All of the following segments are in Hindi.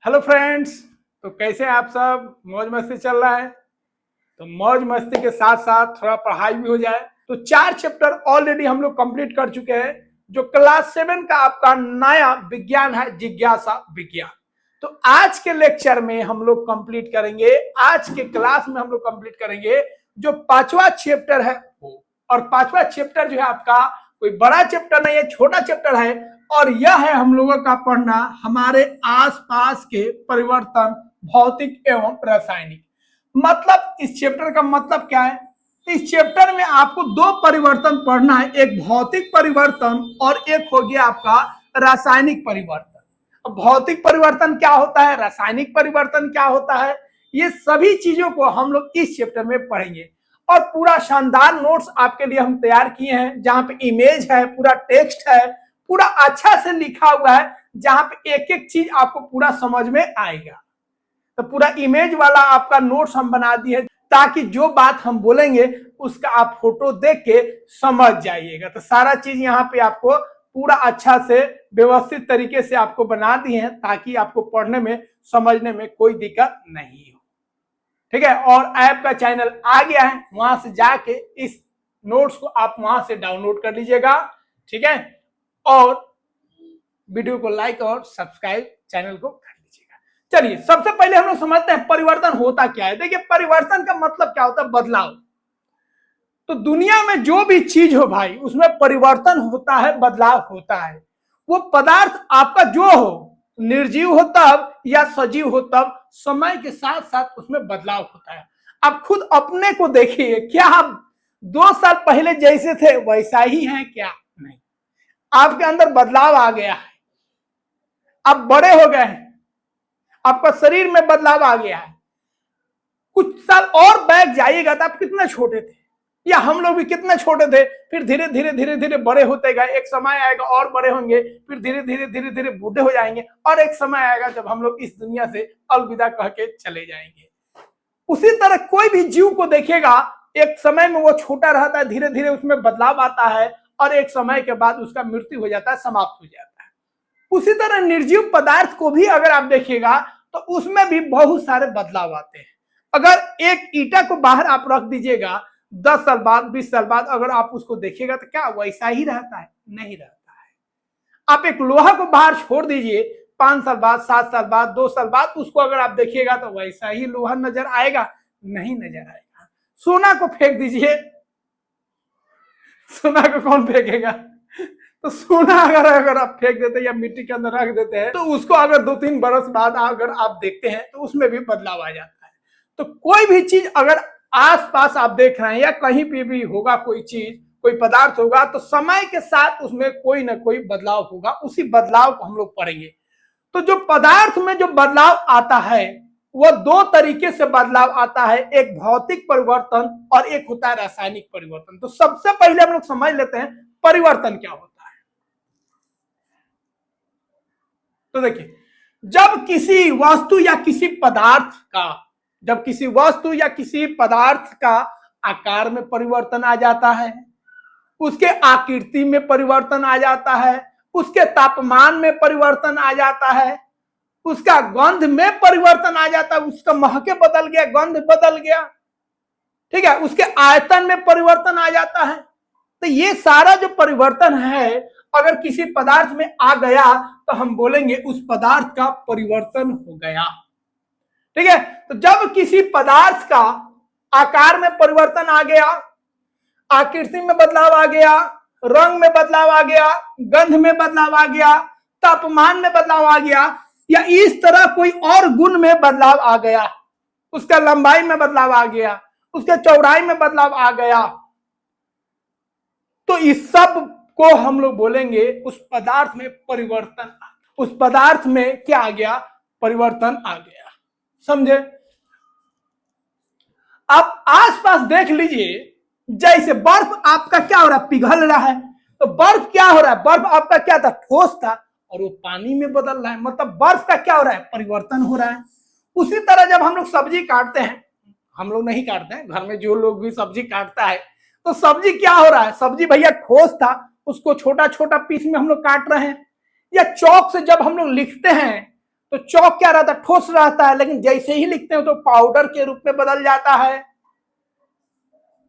Hello friends. तो कैसे हैं आप सब? मौज मस्ती चल रहा है। तो मौज मस्ती के साथ साथ थोड़ा पढ़ाई भी हो जाए। तो 4 चैप्टर ऑलरेडी हम लोग कंप्लीट कर चुके हैं। जो क्लास 7 का आपका नया विज्ञान है, जिज्ञासा विज्ञान। तो आज के लेक्चर में हम लोग कंप्लीट करेंगे, आज के क्लास में हम लोग कंप्लीट करेंगे जो 5वां चैप्टर है वो। और 5वां चैप्टर जो है आपका कोई बड़ा चैप्टर नहीं है, छोटा चैप्टर है। और यह है हम लोगों का पढ़ना हमारे आसपास के परिवर्तन, भौतिक एवं रासायनिक। मतलब इस चैप्टर का मतलब क्या है? इस चैप्टर में आपको 2 परिवर्तन पढ़ना है, एक भौतिक परिवर्तन और एक हो गया आपका रासायनिक परिवर्तन। अब भौतिक परिवर्तन क्या होता है, रासायनिक परिवर्तन क्या होता है, ये सभी चीजों को हम लोग इस चैप्टर में पढ़ेंगे। और पूरा शानदार नोट्स आपके लिए हम तैयार किए हैं, जहां पे इमेज है, पूरा टेक्स्ट है, पूरा अच्छा से लिखा हुआ है, जहां पे एक एक चीज आपको पूरा समझ में आएगा। तो पूरा इमेज वाला आपका नोट्स हम बना दिए ताकि जो बात हम बोलेंगे उसका आप फोटो देख के समझ जाइएगा। तो सारा चीज यहाँ पे आपको पूरा अच्छा से व्यवस्थित तरीके से आपको बना दिए हैं ताकि आपको पढ़ने में, समझने में कोई दिक्कत नहीं हो। ठीक है। और ऐप का चैनल आ गया है, वहां से जाके इस नोट्स को आप वहां से डाउनलोड कर लीजिएगा। ठीक है। और वीडियो को लाइक और सब्सक्राइब चैनल को कर लीजिएगा। चलिए सबसे पहले हम लोग समझते हैं परिवर्तन होता क्या है। देखिए परिवर्तन का मतलब क्या होता है, बदलाव। तो दुनिया में जो भी चीज हो भाई, उसमें परिवर्तन होता है, बदलाव होता है। वो पदार्थ आपका जो हो, निर्जीव हो तब या सजीव हो तब, समय के साथ साथ उसमें बदलाव होता है। आप खुद अपने को देखिए, क्या आप 2 साल पहले जैसे थे वैसा ही हैं क्या? नहीं, आपके अंदर बदलाव आ गया है, आप बड़े हो गए हैं, आपका शरीर में बदलाव आ गया है। कुछ साल और बैक जाइएगा तो आप कितने छोटे थे, या हम लोग भी कितने छोटे थे, फिर धीरे धीरे धीरे धीरे बड़े होते गए। एक समय आएगा और बड़े होंगे, फिर धीरे धीरे धीरे धीरे बूढ़े हो जाएंगे, और एक समय आएगा जब हम लोग इस दुनिया से अलविदा कह के चले जाएंगे। उसी तरह कोई भी जीव को देखिएगा, एक समय में वो छोटा रहता है, धीरे धीरे उसमें बदलाव आता है, और एक समय के बाद उसका मृत्यु हो जाता है, समाप्त हो जाता है। उसी तरह निर्जीव पदार्थ को भी अगर आप देखिएगा तो उसमें भी बहुत सारे बदलाव आते हैं। अगर एक ईटा को बाहर आप रख दीजिएगा, 10 साल बाद, 20 साल बाद अगर आप उसको देखिएगा तो क्या वैसा ही रहता है? नहीं रहता है। आप एक लोहा को बाहर छोड़ दीजिए, 5 साल बाद, 7 साल बाद, 2 साल बाद उसको अगर आप देखिएगा तो वैसा ही लोहा नजर आएगा? नहीं नजर आएगा। सोना को फेंक दीजिए, सोना को कौन फेंकेगा? तो सोना अगर आप फेंक देते हैं या मिट्टी के अंदर रख देते हैं, तो उसको अगर 2-3 बरस बाद अगर आप देखते हैं तो उसमें भी बदलाव आ जाता है। तो कोई भी चीज अगर आसपास आप देख रहे हैं या कहीं पे भी होगा, कोई चीज, कोई पदार्थ होगा, तो समय के साथ उसमें कोई ना कोई बदलाव होगा। उसी बदलाव को हम लोग पढ़ेंगे। तो जो पदार्थ में जो बदलाव आता है वो 2 तरीके से बदलाव आता है, एक भौतिक परिवर्तन और एक होता है रासायनिक परिवर्तन। तो सबसे पहले हम लोग समझ लेते हैं परिवर्तन क्या होता है। तो देखिए, जब किसी वस्तु या किसी पदार्थ का, जब किसी वस्तु या किसी पदार्थ का आकार में परिवर्तन आ जाता है, उसके आकृति में परिवर्तन आ जाता है, उसके तापमान में परिवर्तन आ जाता है, उसका गंध में परिवर्तन आ जाता है, उसका महके बदल गया, गंध बदल गया, ठीक है, उसके आयतन में परिवर्तन आ जाता है। तो ये सारा जो परिवर्तन है अगर किसी पदार्थ में आ गया तो हम बोलेंगे उस पदार्थ का परिवर्तन हो गया। ठीक है। तो जब किसी पदार्थ का आकार में परिवर्तन आ गया, आकृति में बदलाव आ गया, रंग में बदलाव आ गया, गंध में बदलाव आ गया, तापमान में बदलाव आ गया, या इस तरह कोई और गुण में बदलाव आ गया, उसका लंबाई में बदलाव आ गया, उसके चौड़ाई में बदलाव आ गया, तो इस सब को हम लोग बोलेंगे उस पदार्थ में परिवर्तन, उस पदार्थ में क्या आ गया? परिवर्तन आ गया। समझे? आप आसपास देख लीजिए, जैसे बर्फ आपका क्या हो रहा है? पिघल रहा है। तो बर्फ क्या हो रहा है? बर्फ आपका क्या था? ठोस था, और वो पानी में बदल रहा है। मतलब बर्फ का क्या हो रहा है? परिवर्तन हो रहा है। उसी तरह जब हम लोग सब्जी काटते हैं, हम लोग नहीं काटते हैं, घर में जो लोग भी सब्जी काटता है, तो सब्जी क्या हो रहा है? सब्जी भैया ठोस था, उसको छोटा छोटा पीस में हम लोग काट रहे हैं। या चौक से जब हम लोग लिखते हैं तो चौक क्या रहता है, ठोस रहता है, लेकिन जैसे ही लिखते हैं तो पाउडर के रूप में बदल जाता है।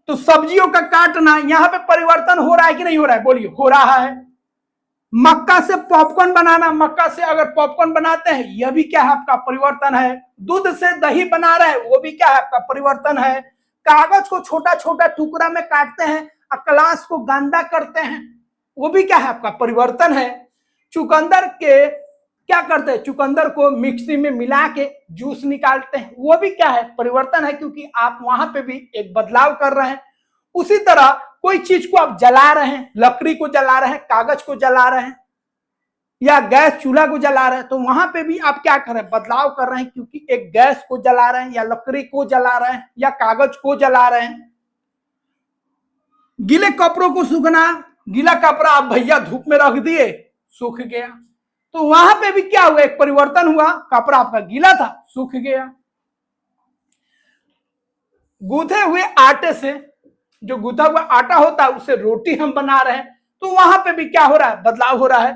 तो सब्जियों का काटना, यहां पे परिवर्तन हो रहा है कि नहीं हो रहा है, बोलिए हो रहा है। मक्का से पॉपकॉर्न बनाना, मक्का से अगर पॉपकॉर्न बनाते हैं, यह भी क्या है आपका परिवर्तन है। दूध से दही बना रहे हैं, वो भी क्या है आपका परिवर्तन है। कागज को छोटा छोटा टुकड़ा में काटते हैं और क्लास को गंदा करते हैं, वो भी क्या है आपका परिवर्तन है। चुकंदर के क्या करते हैं, चुकंदर को मिक्सी में मिला के जूस निकालते हैं, वो भी क्या है परिवर्तन है, क्योंकि आप वहां पे भी एक बदलाव कर रहे हैं। उसी तरह कोई चीज को आप जला रहे हैं, लकड़ी को जला रहे हैं, कागज को जला रहे हैं, या गैस चूल्हा को जला रहे हैं, तो वहां पे भी आप क्या कर रहे हैं, बदलाव कर रहे हैं, क्योंकि एक गैस को जला रहे हैं या लकड़ी को जला रहे हैं या कागज को जला रहे हैं। गीले कपड़ों को सूखना, गीला कपड़ा आप भैया धूप में रख दिए, सूख गया, तो वहां पे भी क्या हुआ, एक परिवर्तन हुआ, कपड़ा आपका गीला था, सूख गया। गूंथे हुए आटे से, जो गूंथा हुआ आटा होता है उससे रोटी हम बना रहे हैं, तो वहां पे भी क्या हो रहा है, बदलाव हो रहा है।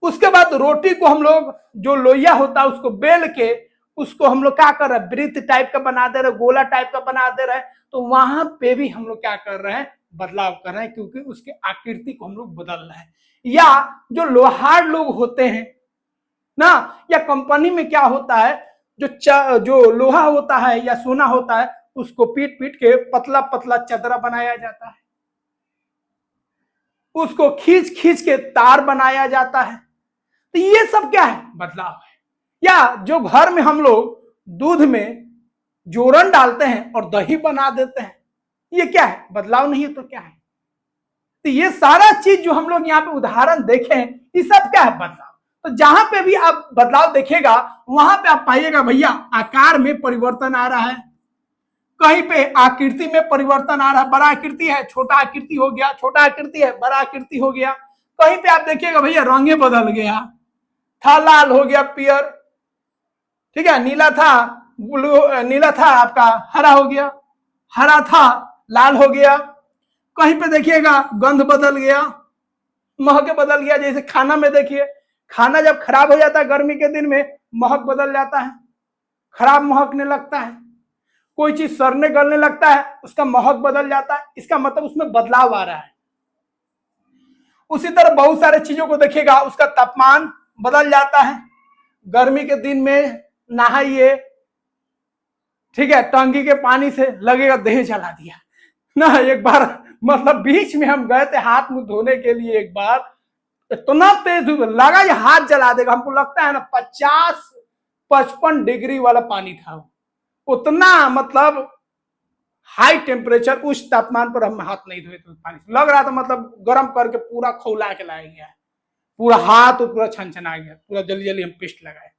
उसके बाद रोटी को हम लोग, जो लोहिया होता है उसको बेल के उसको हम लोग क्या कर रहे हैं, वृत्त टाइप का बना दे रहे, गोला टाइप का बना दे रहे हैं, तो वहां पे भी हम लोग क्या कर रहे हैं, बदलाव कर रहे हैं, क्योंकि उसके आकृति को हम लोग बदल रहे हैं। या जो लोहार लोग होते हैं ना, या कंपनी में क्या होता है, जो लोहा होता है या सोना होता है, उसको पीट पीट के पतला पतला चदरा बनाया जाता है, उसको खींच खींच के तार बनाया जाता है। तो ये सब क्या है, बदलाव है। या जो घर में हम लोग दूध में जोरन डालते हैं और दही बना देते हैं, ये क्या है, बदलाव नहीं है तो क्या है। तो ये सारा चीज जो हम लोग यहाँ पे उदाहरण देखें, ये सब क्या है, बदलाव। तो जहां पे भी आप बदलाव देखेगा वहां पे आप पाइएगा भैया आकार में परिवर्तन आ रहा है, कहीं पे आकृति में परिवर्तन आ रहा है, बड़ा आकृति है छोटा आकृति हो गया, छोटा आकृति है बड़ा आकृति हो गया। कहीं पे आप देखिएगा भैया रंगे बदल गया, था लाल हो गया पियर, ठीक है, नीला था ब्लू, नीला था आपका हरा हो गया, हरा था लाल हो गया। कहीं पे देखिएगा गंध बदल गया, महक बदल गया। जैसे खाना में देखिए, खाना जब खराब हो जाता है गर्मी के दिन में, महक बदल जाता है, खराब महकने लगता है। कोई चीज सड़ने गलने लगता है, उसका महक बदल जाता है, इसका मतलब उसमें बदलाव आ रहा है। उसी तरह बहुत सारे चीजों को देखिएगा, उसका तापमान बदल जाता है। गर्मी के दिन में नहाइए, ठीक है, टंकी के पानी से लगेगा देह जला दिया ना। एक बार मतलब बीच में हम गए थे हाथ मुंह धोने के लिए, एक बार इतना तेज लगा ये हाथ जला देगा, हमको लगता है ना 50-55 डिग्री वाला पानी था, उतना मतलब हाई टेम्परेचर, उस तापमान पर हम हाथ नहीं धोए थे पानी से, लग रहा था मतलब गर्म करके पूरा खौला के लाया गया, पूरा हाथ पूरा छनछना गया, पूरा जल्दी जल्दी हम पेस्ट लगाए।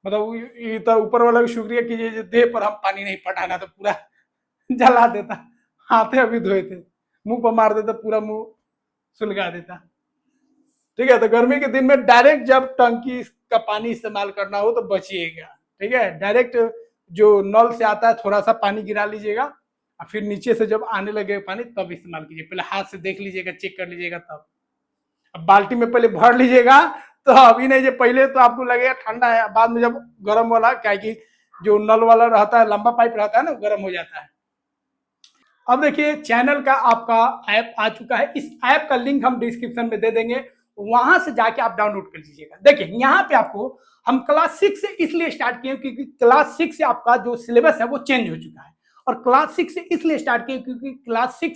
मतलब ये तो ऊपर वाला भी शुक्रिया कीजिए, देह पर हम पानी नहीं पटाना तो पूरा जला देता, हाथे अभी धोए थे, मुंह पर मार देता पूरा मुंह सुलगा देता। ठीक है, तो गर्मी के दिन में डायरेक्ट जब टंकी का पानी इस्तेमाल करना हो तो बचिएगा, ठीक है, डायरेक्ट जो नल से आता है थोड़ा सा पानी गिरा लीजिएगा, और फिर नीचे से जब आने लगे पानी तब इस्तेमाल कीजिए, पहले हाथ से देख लीजिएगा, चेक कर लीजिएगा, तब अब बाल्टी में पहले भर लीजिएगा, तो अभी नहीं, जो पहले तो आपको लगेगा ठंडा है, बाद में जब गर्म वाला, क्या कि जो नल वाला रहता है लंबा पाइप रहता है ना, गर्म हो जाता है। अब देखिए चैनल का आपका ऐप आ चुका है, इस ऐप का लिंक हम डिस्क्रिप्शन में दे देंगे, वहां से जाके आप डाउनलोड कर लीजिएगा। देखिए यहाँ पे आपको हम क्लास 6 से इसलिए स्टार्ट किए क्योंकि क्लास 6 से आपका जो सिलेबस है वो चेंज हो चुका है, और क्लास 6 से इसलिए स्टार्ट किए क्योंकि क्लास 6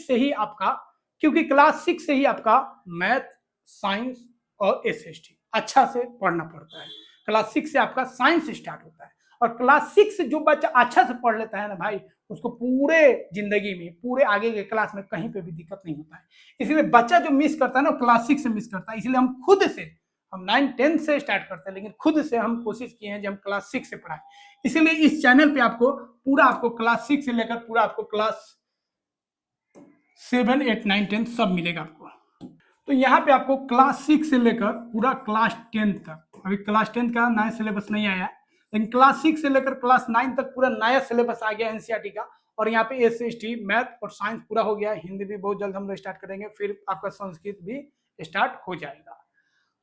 से ही आपका मैथ, साइंस और एसएसटी अच्छा से पढ़ना पड़ता है। क्लास 6 से आपका साइंस स्टार्ट होता है, और क्लास 6 से जो बच्चा अच्छा से पढ़ लेता है ना भाई, उसको पूरे जिंदगी में, पूरे आगे के क्लास में कहीं पे भी दिक्कत नहीं होता है। इसलिए बच्चा जो मिस करता है ना, क्लास 6 से मिस करता है, इसलिए हम खुद से, हम 9-10 से स्टार्ट करते हैं, लेकिन खुद से हम कोशिश किए हैं कि हम क्लास 6 से पढ़ाएं। इसीलिए इस चैनल पे आपको पूरा, आपको क्लास 6 से लेकर पूरा आपको क्लास 7, 8, 9, 10 सब मिलेगा आपको। तो यहाँ पे आपको क्लास 6 से लेकर पूरा क्लास 10 तक, अभी क्लास 10 का नया सिलेबस नहीं आया है, लेकिन क्लास 6 से लेकर क्लास 9 तक पूरा नया सिलेबस आ गया एनसीईआरटी का। और यहाँ पे एसएसटी, मैथ और साइंस पूरा हो गया, हिंदी भी बहुत जल्द हम लोग स्टार्ट करेंगे, फिर आपका संस्कृत भी स्टार्ट हो जाएगा।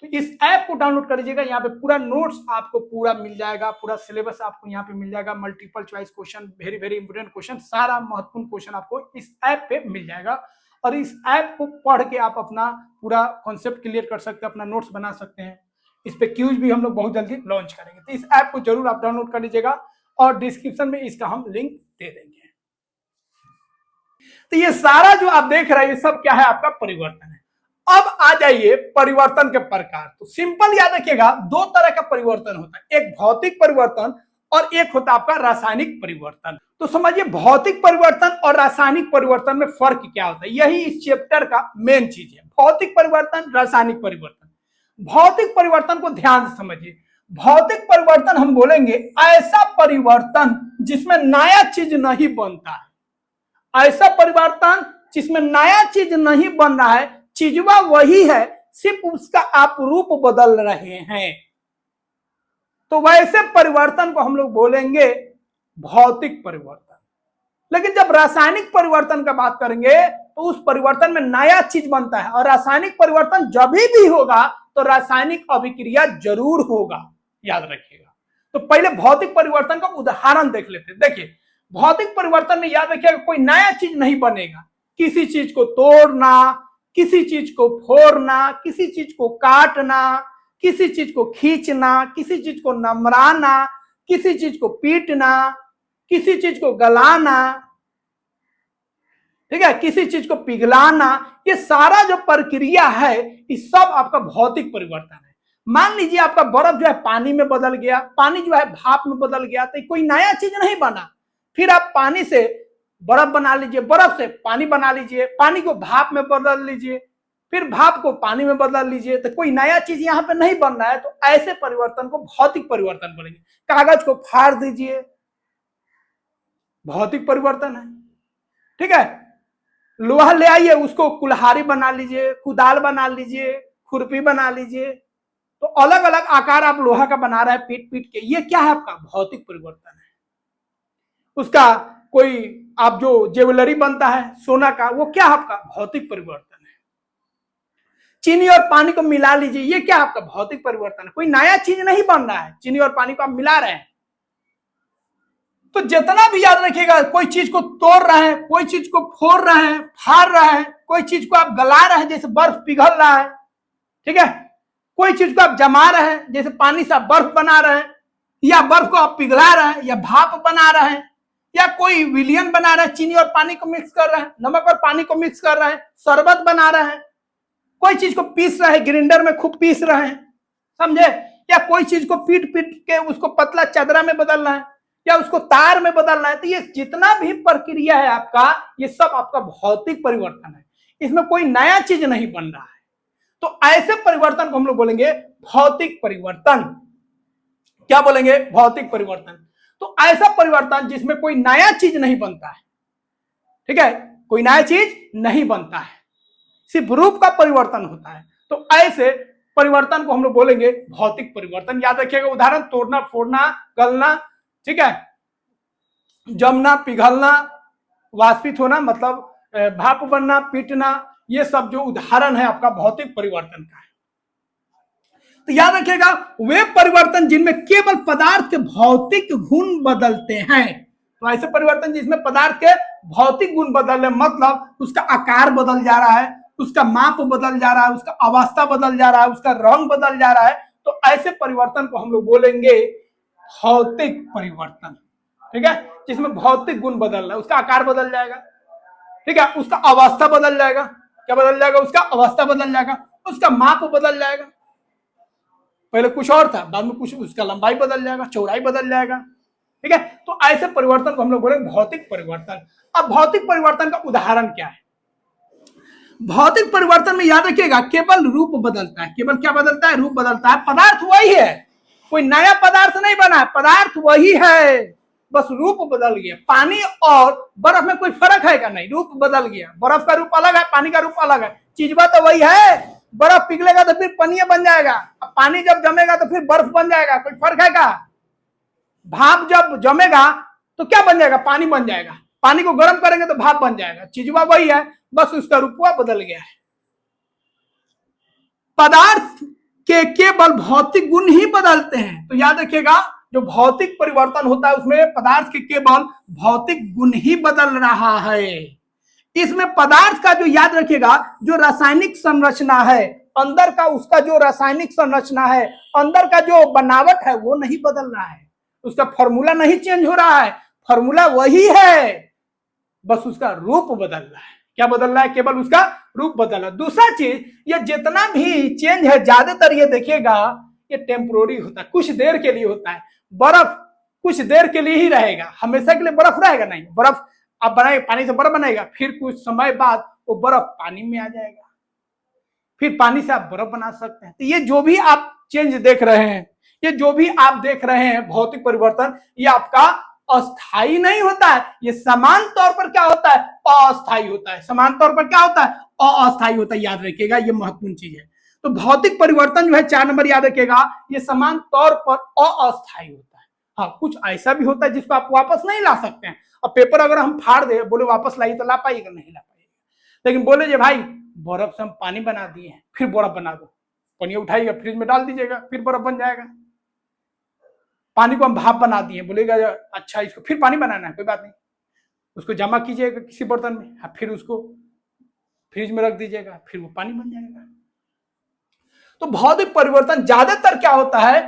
तो इस ऐप को डाउनलोड कर लीजिएगा। यहाँ पे पूरा नोट्स आपको पूरा मिल जाएगा, पूरा सिलेबस आपको यहाँ पे मिल जाएगा, multiple choice question, very very important question, सारा महत्वपूर्ण क्वेश्चन आपको इस ऐप पे मिल जाएगा। और इस ऐप को पढ़ के आप अपना पूरा कॉन्सेप्ट क्लियर कर सकते हैं, अपना नोट्स बना सकते हैं। इस पे क्यूज भी हम लोग बहुत जल्दी लॉन्च करेंगे, तो इस ऐप को जरूर आप डाउनलोड कर लीजिएगा और डिस्क्रिप्शन में इसका हम लिंक दे देंगे। तो ये सारा जो आप देख रहे हैं ये सब क्या है, आपका परिवर्तन है। अब आ जाइए परिवर्तन के प्रकार। तो सिंपल याद रखिएगा, दो तरह का परिवर्तन होता है, एक भौतिक परिवर्तन और एक होता है आपका रासायनिक परिवर्तन। तो समझिए भौतिक परिवर्तन और रासायनिक परिवर्तन में फर्क क्या होता है, यही इस चैप्टर का मेन चीज है। भौतिक परिवर्तन, रासायनिक परिवर्तन। भौतिक परिवर्तन को ध्यान से समझिए। भौतिक परिवर्तन हम बोलेंगे ऐसा परिवर्तन जिसमें नया चीज नहीं बनता है, ऐसा परिवर्तन जिसमें नया चीज नहीं बन रहा है, चीजवा वही है, सिर्फ उसका आप रूप बदल रहे हैं, तो वैसे परिवर्तन को हम लोग बोलेंगे भौतिक परिवर्तन। लेकिन जब रासायनिक परिवर्तन का बात करेंगे तो उस परिवर्तन में नया चीज बनता है, और रासायनिक परिवर्तन जब भी होगा तो रासायनिक अभिक्रिया जरूर होगा, याद रखिएगा। तो पहले भौतिक परिवर्तन का उदाहरण देख लेते हैं। देखिए भौतिक परिवर्तन में याद रखिएगा कोई नया चीज नहीं बनेगा, किसी चीज को तोड़ना, किसी चीज को फोड़ना, किसी चीज को काटना, किसी चीज को खींचना, किसी चीज को नमराना, किसी चीज को पीटना, किसी चीज को गलाना, ठीक है, किसी चीज को पिघलाना, ये सारा जो प्रक्रिया है ये सब आपका भौतिक परिवर्तन है। मान लीजिए आपका बर्फ जो है पानी में बदल गया, पानी जो है भाप में बदल गया, तो कोई नया चीज नहीं बना। फिर आप पानी से बर्फ बना लीजिए, बर्फ से पानी बना लीजिए, पानी को भाप में बदल लीजिए, फिर भाप को पानी में बदल लीजिए, तो कोई नया चीज यहाँ पे नहीं बन रहा है। तो ऐसे परिवर्तन को भौतिक परिवर्तन बोलेंगे। कागज को फाड़ दीजिए, भौतिक परिवर्तन है, ठीक है। लोहा ले आइए, उसको कुल्हाड़ी बना लीजिए, कुदाल बना लीजिए, खुरपी बना लीजिए, तो अलग अलग आकार आप लोहा का बना रहे हैं पीट पीट के, ये क्या है आपका भौतिक परिवर्तन है। उसका कोई आप जो ज्वेलरी बनता है सोना का, वो क्या आपका भौतिक परिवर्तन है। चीनी और पानी को मिला लीजिए, ये क्या आपका भौतिक परिवर्तन है। कोई नया चीज नहीं बन रहा है, चीनी और पानी को आप मिला रहे हैं। तो जितना भी याद रखिएगा, कोई चीज को तोड़ रहे हैं, कोई चीज को फोड़ रहे हैं, फाड़ रहे हैं, कोई चीज को आप गला रहे हैं जैसे बर्फ पिघल रहा है, ठीक है, कोई चीज को आप जमा रहे हैं जैसे पानी से आप बर्फ बना रहे हैं, या बर्फ को आप पिघला रहे हैं, या भाप बना रहे हैं, या कोई विलियन बना रहे हैं, चीनी और पानी को मिक्स कर रहे हैं, नमक और पानी को मिक्स कर रहे हैं, शरबत बना रहे हैं, कोई चीज को पीस रहे हैं, ग्राइंडर में खूब पीस रहे हैं, समझे, या कोई चीज को पीट पीट के उसको पतला चादरा में बदल रहा है, या उसको तार में बदलना है। तो ये जितना भी प्रक्रिया है आपका, ये सब आपका भौतिक परिवर्तन है, इसमें कोई नया चीज नहीं बन रहा है। तो ऐसे परिवर्तन को हम लोग बोलेंगे भौतिक परिवर्तन। क्या बोलेंगे, भौतिक परिवर्तन। तो ऐसा परिवर्तन जिसमें कोई नया चीज नहीं बनता है, ठीक है, कोई नया चीज नहीं बनता है, सिर्फ रूप का परिवर्तन होता है। तो ऐसे परिवर्तन को हम लोग बोलेंगे भौतिक परिवर्तन। याद रखिएगा उदाहरण, तोड़ना, फोड़ना, गलना, ठीक है, जमना, पिघलना, वाष्पित होना, मतलब भाप बनना, पीटना, ये सब जो उदाहरण है आपका भौतिक परिवर्तन का है। तो याद रखिएगा वे परिवर्तन जिनमें केवल पदार्थ के भौतिक गुण बदलते हैं। तो ऐसे परिवर्तन जिसमें पदार्थ के भौतिक गुण बदल रहे, मतलब उसका आकार बदल जा रहा है, उसका माप बदल जा रहा है, उसका अवस्था बदल जा रहा है, उसका रंग बदल जा रहा है, तो ऐसे परिवर्तन को हम लोग बोलेंगे भौतिक परिवर्तन, ठीक है, जिसमें भौतिक गुण बदल रहा है, उसका आकार बदल जाएगा, ठीक है, उसका अवस्था बदल जाएगा, क्या बदल जाएगा, उसका अवस्था बदल जाएगा, उसका माप बदल जाएगा, पहले कुछ और था, बाद में कुछ, उसका लंबाई बदल जाएगा, चौड़ाई बदल जाएगा, ठीक है। तो ऐसे परिवर्तन को हम लोग बोलेंगे भौतिक परिवर्तन। अब भौतिक परिवर्तन का उदाहरण क्या है। भौतिक परिवर्तन में याद रखिएगा केवल रूप बदलता है, केवल क्या बदलता है, रूप बदलता है, पदार्थ वही है, कोई नया पदार्थ नहीं बना है, पदार्थ वही है, बस रूप बदल गया। पानी और बर्फ में कोई फर्क है क्या, नहीं, रूप बदल गया, बर्फ का रूप अलग है, पानी का रूप अलग है, चीजवा तो वही है, बर्फ पिघलेगा तो फिर पानी बन जाएगा, पानी जब जमेगा तो फिर बर्फ बन जाएगा, कोई फर्क है क्या। भाप जब जमेगा तो क्या बन जाएगा, पानी बन जाएगा, पानी को गर्म करेंगे तो भाप बन जाएगा, चीजवा वही है, बस उसका रूपवा बदल गया है। पदार्थ केवल भौतिक गुण ही बदलते हैं। तो याद रखिएगा, जो भौतिक परिवर्तन होता है उसमें पदार्थ के केवल भौतिक गुण ही बदल रहा है। इसमें पदार्थ का जो, याद रखिएगा, जो रासायनिक संरचना है अंदर का, उसका जो रासायनिक संरचना है अंदर का जो बनावट है वो नहीं बदल रहा है, उसका फॉर्मूला नहीं चेंज हो रहा है, फॉर्मूला वही है, बस उसका रूप बदल रहा है। क्या बदल रहा है? केवल उसका रूप बदल रहा है। दूसरा चीज, ये जितना भी चेंज है ज्यादातर ये देखिएगा ये टेम्पोररी होता है, कुछ देर के लिए होता है। बर्फ कुछ देर के लिए ही रहेगा, हमेशा के लिए बर्फ रहेगा नहीं। बर्फ आप बनाए, पानी से बर्फ बनाएगा, फिर कुछ समय बाद वो बर्फ पानी में आ जाएगा, फिर पानी से आप बर्फ बना सकते हैं। तो ये जो भी आप चेंज देख रहे हैं, ये जो भी आप देख रहे हैं भौतिक परिवर्तन, ये आपका अस्थाई नहीं होता है, ये समान तौर पर क्या होता है? अस्थाई होता है। समान तौर पर क्या होता है? अस्थाई होता है। याद रखिएगा, ये महत्वपूर्ण चीज है। तो भौतिक परिवर्तन जो है 4 नंबर याद रखिएगा, ये समान तौर पर अस्थाई होता है। हाँ, कुछ ऐसा भी होता है जिसको आप वापस नहीं ला सकते हैं। अब पेपर अगर हम फाड़ दे, बोले वापस लाइए, तो ला पाइएगा? नहीं ला पाइएगा। लेकिन बोले जे भाई बर्फ से हम पानी बना दिए हैं, फिर बर्फ बना दो, पानी उठाइएगा, फ्रिज में डाल दीजिएगा, फिर बर्फ बन जाएगा। पानी को हम भाप बना दिए, बोलेगा अच्छा इसको फिर पानी बनाना है, कोई बात नहीं, उसको जमा कीजिएगा किसी बर्तन में, फिर उसको फ्रिज में रख दीजिएगा, फिर वो पानी बन जाएगा। तो भौतिक परिवर्तन ज्यादातर क्या होता है?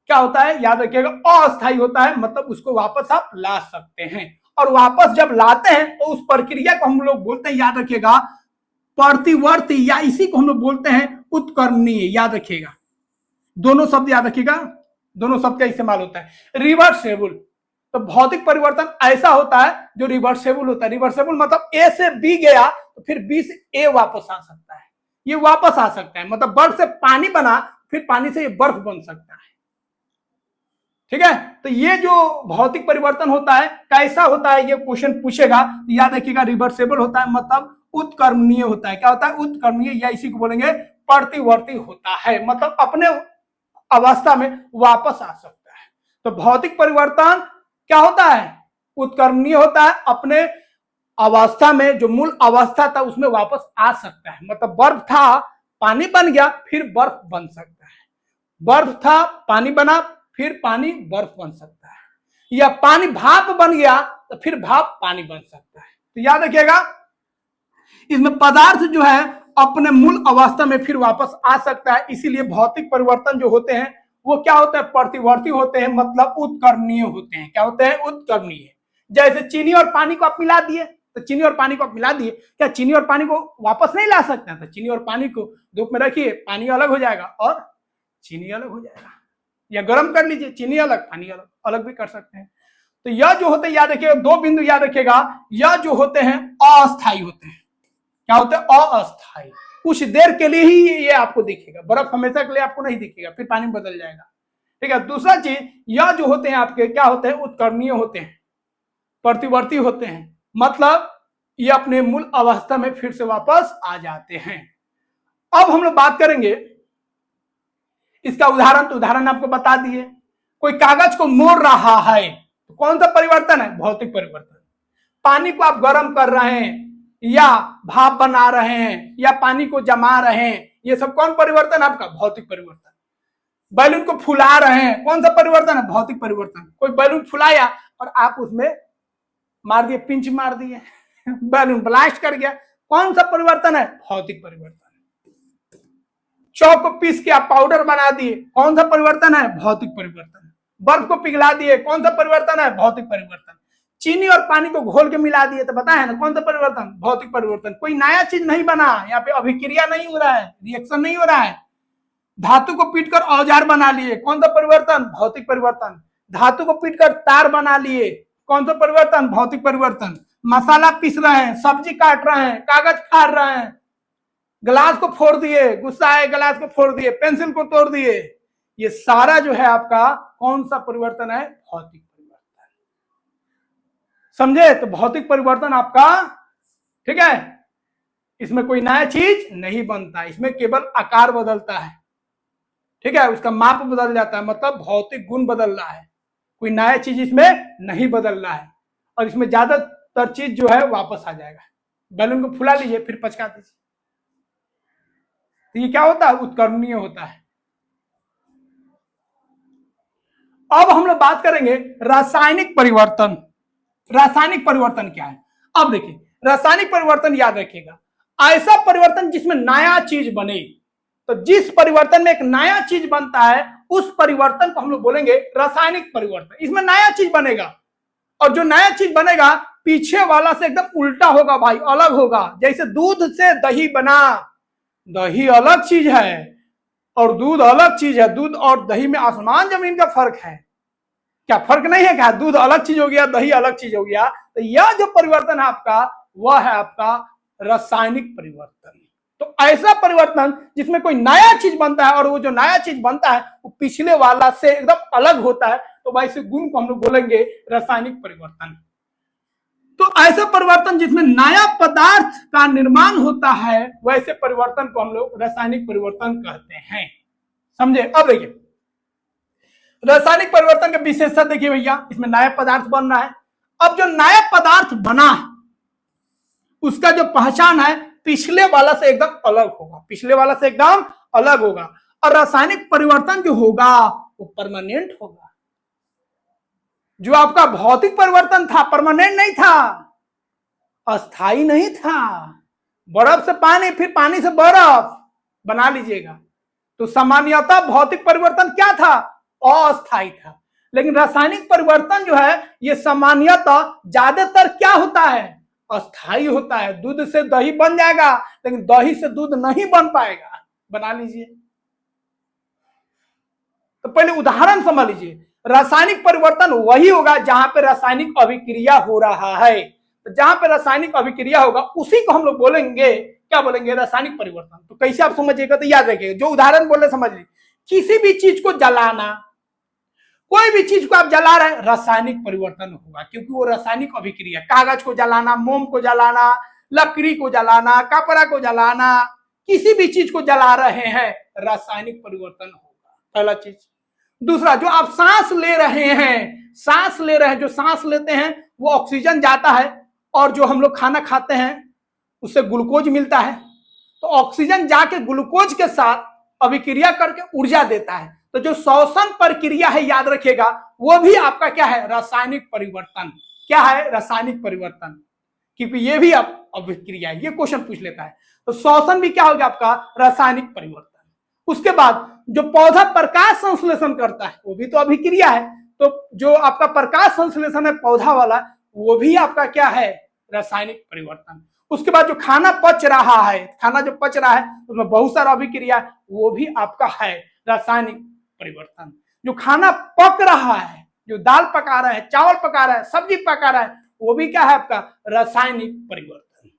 क्या होता है? याद रखिएगा, अस्थायी होता है, मतलब उसको वापस आप ला सकते हैं। और वापस जब लाते हैं तो उस प्रक्रिया को हम लोग बोलते हैं, याद रखिएगा, प्रतिवर्ती, या इसी को हम लोग बोलते हैं उत्क्रमणीय। याद रखिएगा, दोनों शब्द याद रखिएगा, दोनों शब्द का इस्तेमाल होता है। रिवर्सेबल, तो भौतिक परिवर्तन ऐसा होता है जो रिवर्सेबल होता है। रिवर्सेबल मतलब ए से बी गया तो फिर बी से ए वापस आ सकता है, ये वापस आ सकता है। मतलब बर्फ से पानी बना, फिर पानी से ये बर्फ बन सकता है। ठीक है, तो ये जो भौतिक परिवर्तन होता है कैसा होता है, ये क्वेश्चन पूछेगा, तो याद रखिएगा रिवर्सेबल होता है, मतलब उत्क्रमणीय होता है। क्या होता है? उत्क्रमणीय, या इसी को बोलेंगे प्रतिवर्ती होता है, मतलब अपने अवस्था में वापस आ सकता है। तो भौतिक परिवर्तन क्या होता है? उत्क्रमणीय होता है, अपने अवस्था में, जो मूल अवस्था था उसमें वापस आ सकता है। मतलब बर्फ था, पानी बन गया, फिर बर्फ बन सकता है। बर्फ था, पानी बना, फिर पानी बर्फ बन सकता है। या पानी भाप बन गया तो फिर भाप पानी बन सकता है। तो याद रखिएगा, इसमें पदार्थ जो है अपने मूल अवस्था में फिर वापस आ सकता है। इसीलिए भौतिक परिवर्तन जो होते हैं वो क्या होता है? प्रतिवर्ती होते हैं, मतलब उत्क्रमणीय होते हैं। क्या होते हैं? उत्क्रमणीय। जैसे चीनी और पानी को आप मिला दिए, तो चीनी और पानी को आप मिला दिए, क्या चीनी और पानी को वापस नहीं ला सकते हैं? तो चीनी और पानी को धूप में रखिए, पानी अलग हो जाएगा और चीनी अलग हो जाएगा। या गर्म कर लीजिए, चीनी अलग पानी अलग, अलग भी कर सकते हैं। तो यह जो होते हैं, याद रखिएगा, 2 बिंदु याद रखिएगा, यह जो होते हैं अस्थायी होते हैं। क्या होते हैं? अस्थायी। कुछ देर के लिए ही ये आपको दिखेगा, बर्फ हमेशा के लिए आपको नहीं दिखेगा, फिर पानी बदल जाएगा। ठीक है। दूसरा चीज, यह जो होते हैं आपके क्या होते हैं? उत्क्रमणीय होते हैं, प्रतिवर्ती होते हैं, मतलब ये अपने मूल अवस्था में फिर से वापस आ जाते हैं। अब हम लोग बात करेंगे इसका उदाहरण। तो उदाहरण आपको बता दिए, कोई कागज को मोड़ रहा है, तो कौन सा परिवर्तन है? भौतिक परिवर्तन। पानी को आप गर्म कर रहे हैं, या भाप बना रहे हैं, या पानी को जमा रहे हैं, ये सब कौन परिवर्तन? आपका भौतिक परिवर्तन। बैलून को फुला रहे हैं, कौन सा परिवर्तन है? भौतिक परिवर्तन। कोई बैलून फुलाया और आप उसमें मार दिए, पिंच मार दिए, बैलून ब्लास्ट कर गया, कौन सा परिवर्तन है? भौतिक परिवर्तन। चौक को पीस के आप पाउडर बना दिए, कौन सा परिवर्तन है? भौतिक परिवर्तन। बर्फ को पिघला दिए, कौन सा परिवर्तन है? भौतिक परिवर्तन। चीनी और पानी को घोल के मिला दिए, तो बताया ना कौन सा परिवर्तन? भौतिक परिवर्तन। कोई नया चीज नहीं बना, यहाँ पे अभिक्रिया नहीं हो रहा है, रिएक्शन नहीं हो रहा है। धातु को पीटकर औजार बना लिए, कौन सा परिवर्तन? भौतिक परिवर्तन। धातु को पीटकर तार बना लिए, कौन सा परिवर्तन? भौतिक परिवर्तन। मसाला पीस रहे हैं, सब्जी काट रहे हैं, कागज फाड़ रहे हैं, गिलास को फोड़ दिए, गुस्सा है गिलास को फोड़ दिए, पेंसिल को तोड़ दिए, ये सारा जो है आपका कौन सा परिवर्तन है? भौतिक परिवर्तन। समझे? तो भौतिक परिवर्तन आपका, ठीक है, इसमें कोई नया चीज नहीं बनता, इसमें केवल आकार बदलता है। ठीक है, उसका माप बदल जाता है, मतलब भौतिक गुण बदल रहा है, कोई नया चीज इसमें नहीं बदल रहा है। और इसमें ज्यादातर चीज जो है वापस आ जाएगा। बैलून को फुला लीजिए, फिर पचका दीजिए, तो ये क्या होता है? उत्क्रमणीय होता है। अब हम लोग बात करेंगे रासायनिक परिवर्तन। रासायनिक परिवर्तन क्या है? अब देखिए, रासायनिक परिवर्तन याद रखिएगा, ऐसा परिवर्तन जिसमें नया चीज बने। तो जिस परिवर्तन में एक नया चीज बनता है उस परिवर्तन को हम लोग बोलेंगे रासायनिक परिवर्तन। इसमें नया चीज बनेगा और जो नया चीज बनेगा पीछे वाला से एकदम उल्टा होगा भाई, अलग होगा। जैसे दूध से दही बना, दही अलग चीज है और दूध अलग चीज है। दूध और दही में आसमान जमीन का फर्क है। क्या फर्क नहीं है? क्या दूध अलग चीज हो गया, दही अलग चीज हो गया? तो यह जो परिवर्तन है आपका, वह है आपका रासायनिक परिवर्तन। तो ऐसा परिवर्तन जिसमें कोई नया चीज बनता है और वो जो नया चीज बनता है वो पिछले वाला से एकदम अलग होता है, तो वैसे गुण को हम लोग बोलेंगे रासायनिक परिवर्तन। तो ऐसा परिवर्तन जिसमें नया पदार्थ का निर्माण होता है, वैसे परिवर्तन को हम लोग रासायनिक परिवर्तन कहते हैं। समझे? अब देखिए, रासायनिक परिवर्तन का विशेषता देखिए भैया, इसमें नया पदार्थ बन रहा है। अब जो नया पदार्थ बना उसका जो पहचान है पिछले वाला से एकदम अलग होगा, पिछले वाला से एकदम अलग होगा। और रासायनिक परिवर्तन जो होगा वो परमानेंट होगा। जो आपका भौतिक परिवर्तन था परमानेंट नहीं था, अस्थाई नहीं था। बर्फ से पानी, फिर पानी से बर्फ बना लीजिएगा। तो सामान्यतः भौतिक परिवर्तन क्या था? अस्थाई था। लेकिन रासायनिक परिवर्तन जो है ये सामान्यतः ज्यादातर क्या होता है? अस्थाई होता है। दूध से दही बन जाएगा लेकिन दही से दूध नहीं बन पाएगा। बना लीजिए। तो पहले उदाहरण समझ लीजिए, रासायनिक परिवर्तन वही होगा जहां पे रासायनिक अभिक्रिया हो रहा है। तो जहां पे रासायनिक अभिक्रिया होगा उसी को हम लोग बोलेंगे, क्या बोलेंगे? रासायनिक परिवर्तन। तो कैसे आप समझिएगा? तो याद रखिएगा, जो उदाहरण बोले समझ लीजिए। किसी भी चीज को जलाना, कोई भी चीज को आप जला रहे हैं, रासायनिक परिवर्तन होगा, क्योंकि वो रासायनिक अभिक्रिया। कागज को जलाना, मोम को जलाना, लकड़ी को जलाना, कपड़ा को जलाना, किसी भी चीज को जला रहे हैं, रासायनिक परिवर्तन होगा। पहला चीज। दूसरा, जो आप सांस ले रहे हैं, सांस ले रहे हैं, जो सांस लेते हैं वो ऑक्सीजन जाता है और जो हम लोग खाना खाते हैं उससे ग्लूकोज मिलता है। तो ऑक्सीजन जाके ग्लूकोज के साथ अभिक्रिया करके ऊर्जा देता है। तो जो श्वसन प्रक्रिया है, याद रखिएगा, वो भी आपका क्या है? रासायनिक परिवर्तन। क्या है? रासायनिक परिवर्तन। क्योंकि ये भी आप अभिक्रिया है, ये क्वेश्चन पूछ लेता है। तो श्वसन भी क्या हो गया आपका? रासायनिक परिवर्तन। उसके बाद जो पौधा प्रकाश संश्लेषण करता है वो भी तो अभिक्रिया है। तो जो आपका प्रकाश संश्लेषण है पौधा वाला, वो भी आपका क्या है? रासायनिक परिवर्तन। उसके बाद जो खाना पच रहा है, खाना जो पच रहा है उसमें बहुत सारा अभिक्रिया, वो भी आपका है रासायनिक परिवर्तन। जो खाना पक रहा है, जो दाल पका रहा है, चावल पका रहा है, सब्जी पका रहा है, वो भी क्या है आपका? रासायनिक परिवर्तन।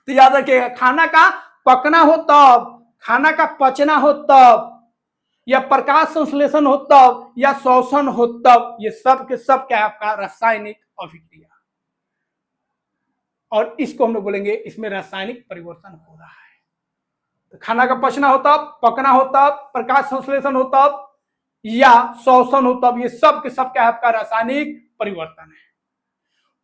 तो याद रखिएगा, खाना का पकना हो तब, खाना का पचना हो तब, या प्रकाश संश्लेषण हो तब, या श्वसन हो तब, ये सब के सब क्या है आपका? रासायनिक अभिक्रिया। और इसको हम लोग बोलेंगे इसमें रासायनिक परिवर्तन हो रहा है। तो खाना का पचना हो तब, पकना हो तब, प्रकाश संश्लेषण हो तब, या श्वसन हो तब, ये सब के सब क्या है आपका? रासायनिक परिवर्तन है।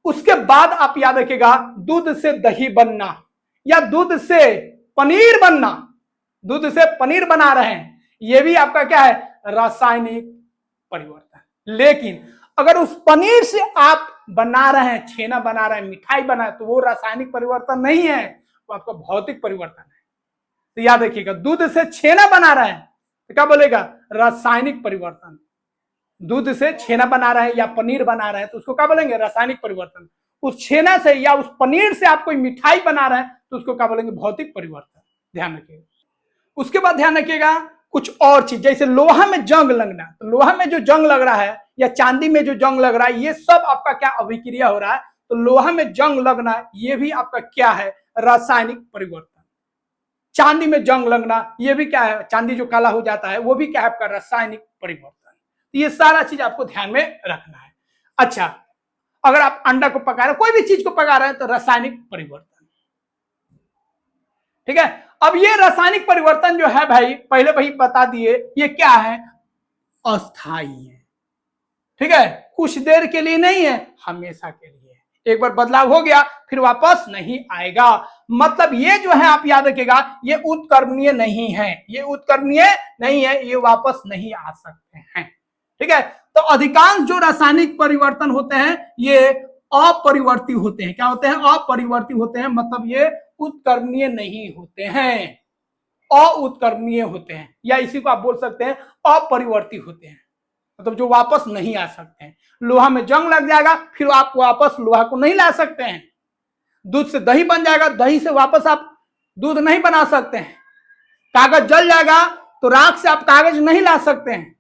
उसके बाद आप याद रखिएगा, दूध से दही बनना या दूध से पनीर बनना, दूध से पनीर बना रहे हैं, ये भी आपका क्या है? रासायनिक परिवर्तन। लेकिन अगर उस पनीर से आप बना रहे हैं, छेना बना रहे हैं, मिठाई बना है, तो वो रासायनिक परिवर्तन नहीं है, वो आपका भौतिक परिवर्तन है। तो याद रखिएगा, दूध से छेना बना रहे हैं तो क्या बोलेगा? रासायनिक परिवर्तन। दूध से छेना बना रहे हैं या पनीर बना रहे हैं तो उसको क्या बोलेंगे? रासायनिक परिवर्तन। उस छेना से या उस पनीर से आप कोई मिठाई बना रहे हैं तो उसको क्या बोलेंगे? भौतिक परिवर्तन। ध्यान रखिएगा। उसके बाद ध्यान रखिएगा कुछ और चीज, जैसे लोहा में जंग लगना, तो लोहा में जो जंग लग रहा है या चांदी में जो जंग लग रहा है, ये सब आपका क्या? अभिक्रिया हो रहा है। तो लोहा में जंग लगना, ये भी आपका क्या है? रासायनिक परिवर्तन। चांदी में जंग लगना, ये भी क्या है? चांदी जो काला हो जाता है वो भी क्या है आपका? रासायनिक परिवर्तन। तो ये सारा चीज आपको ध्यान में रखना है। अच्छा, अगर आप अंडा को पका रहे हैं, कोई भी चीज को पका रहे हैं, तो रासायनिक परिवर्तन। ठीक है। अब ये रासायनिक परिवर्तन जो है भाई, पहले भाई बता दिए, ये क्या है? अस्थाई है। ठीक है, कुछ देर के लिए नहीं है, हमेशा के लिए। एक बार बदलाव हो गया फिर वापस नहीं आएगा। मतलब ये जो है आप याद रखिएगा, ये उत्कर्मणीय नहीं है, ये उत्कर्मणीय नहीं है, ये वापस नहीं आ सकते हैं। ठीक है, तो अधिकांश जो रासायनिक परिवर्तन होते हैं ये अपरिवर्ती होते हैं। क्या होते हैं? अपरिवर्ती होते हैं, मतलब ये उत्कर्षणीय नहीं होते हैं, अउत्कर्षणीय होते हैं, या इसी को आप बोल सकते हैं अपरिवर्ती होते हैं, मतलब जो वापस नहीं आ सकते हैं। लोहा में जंग लग जाएगा, फिर आप वापस लोहा को नहीं ला सकते हैं। दूध से दही बन जाएगा, दही से वापस आप दूध नहीं बना सकते हैं। कागज जल जाएगा तो राख से आप कागज नहीं ला सकते हैं।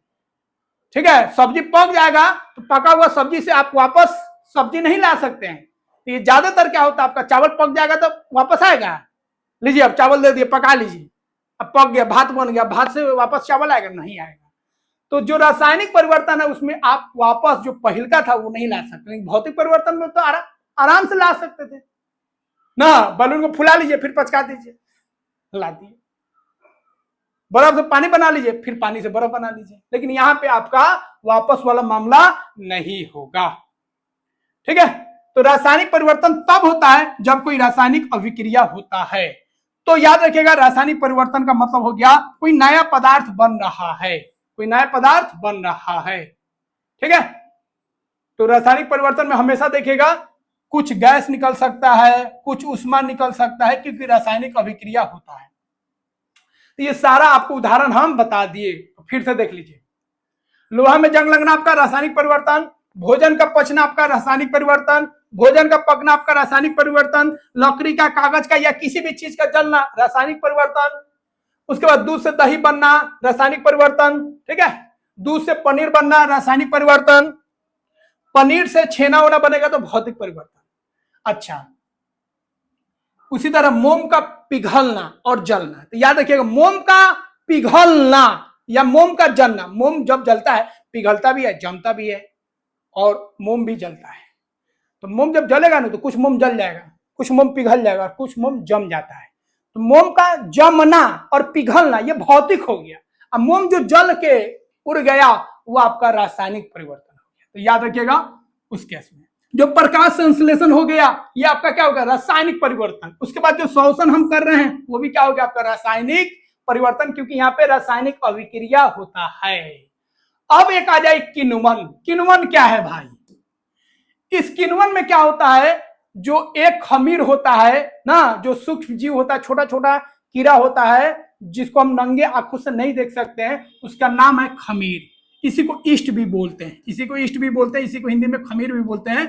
ठीक है, सब्जी पक जाएगा तो पका हुआ सब्जी से आप वापस सब्जी नहीं ला सकते हैं। तो ये ज्यादातर क्या होता है, आपका चावल पक जाएगा तो वापस आएगा, लीजिए अब चावल दे दिए, पका लीजिए, अब पक गया, भात बन गया, भात से वापस चावल आएगा? नहीं आएगा। तो जो रासायनिक परिवर्तन है उसमें आप वापस जो पहिलका था वो नहीं ला सकते, लेकिन भौतिक परिवर्तन में तो आराम से ला सकते थे ना। बलून को फुला लीजिए, फिर पचका दीजिए, ला दिए। बर्फ से पानी बना लीजिए, फिर पानी से बर्फ बना लीजिए, लेकिन यहां पे आपका वापस वाला मामला नहीं होगा। ठीक है, तो रासायनिक परिवर्तन तब होता है जब कोई रासायनिक अभिक्रिया होता है। तो याद रखिएगा, रासायनिक परिवर्तन का मतलब हो गया कोई नया पदार्थ बन रहा है, कोई नया पदार्थ बन रहा है। ठीक है, तो रासायनिक परिवर्तन में हमेशा देखिएगा कुछ गैस निकल सकता है, कुछ ऊष्मा निकल सकता है, क्योंकि रासायनिक अभिक्रिया होता है। तो ये सारा आपको उदाहरण हम बता दिए, फिर से देख लीजिए। लोहा में जंग लगना आपका रासायनिक परिवर्तन, भोजन का पचना आपका रासायनिक परिवर्तन, भोजन का पकना आपका रासायनिक परिवर्तन, लकड़ी का, कागज का या किसी भी चीज का जलना रासायनिक परिवर्तन। उसके बाद दूध से दही बनना रासायनिक परिवर्तन। ठीक है, दूध से पनीर बनना रासायनिक परिवर्तन, पनीर से छेना वोना बनेगा तो भौतिक परिवर्तन। अच्छा, उसी तरह मोम का पिघलना और जलना, तो याद रखिएगा मोम का पिघलना या मोम का जलना, मोम जब जलता है पिघलता भी है, जमता भी है, और मोम भी जलता है। तो मोम जब जलेगा ना तो कुछ मोम जल जाएगा, कुछ मोम पिघल जाएगा और कुछ मोम जम जाता है। तो मोम का जमना और पिघलना ये भौतिक हो गया। अब मोम जो जल के उड़ गया वो आपका रासायनिक परिवर्तन हो गया। तो याद रखिएगा उस केस में जो प्रकाश संश्लेषण हो गया ये आपका क्या होगा? रासायनिक परिवर्तन। उसके बाद जो शोषण हम कर रहे हैं वो भी क्या हो गया? आपका रासायनिक परिवर्तन, क्योंकि यहाँ पे रासायनिक अभिक्रिया होता है। अब एक आ जाए किण्वन। किण्वन क्या है भाई? इस किण्वन में क्या होता है, जो एक खमीर होता है ना, जो सूक्ष्म जीव होता है, छोटा छोटा कीड़ा होता है जिसको हम नंगे आंखों से नहीं देख सकते हैं, उसका नाम है खमीर। इसी को ईस्ट भी बोलते हैं, इसी को ईस्ट भी बोलते हैं, इसी को हिंदी में खमीर भी बोलते हैं।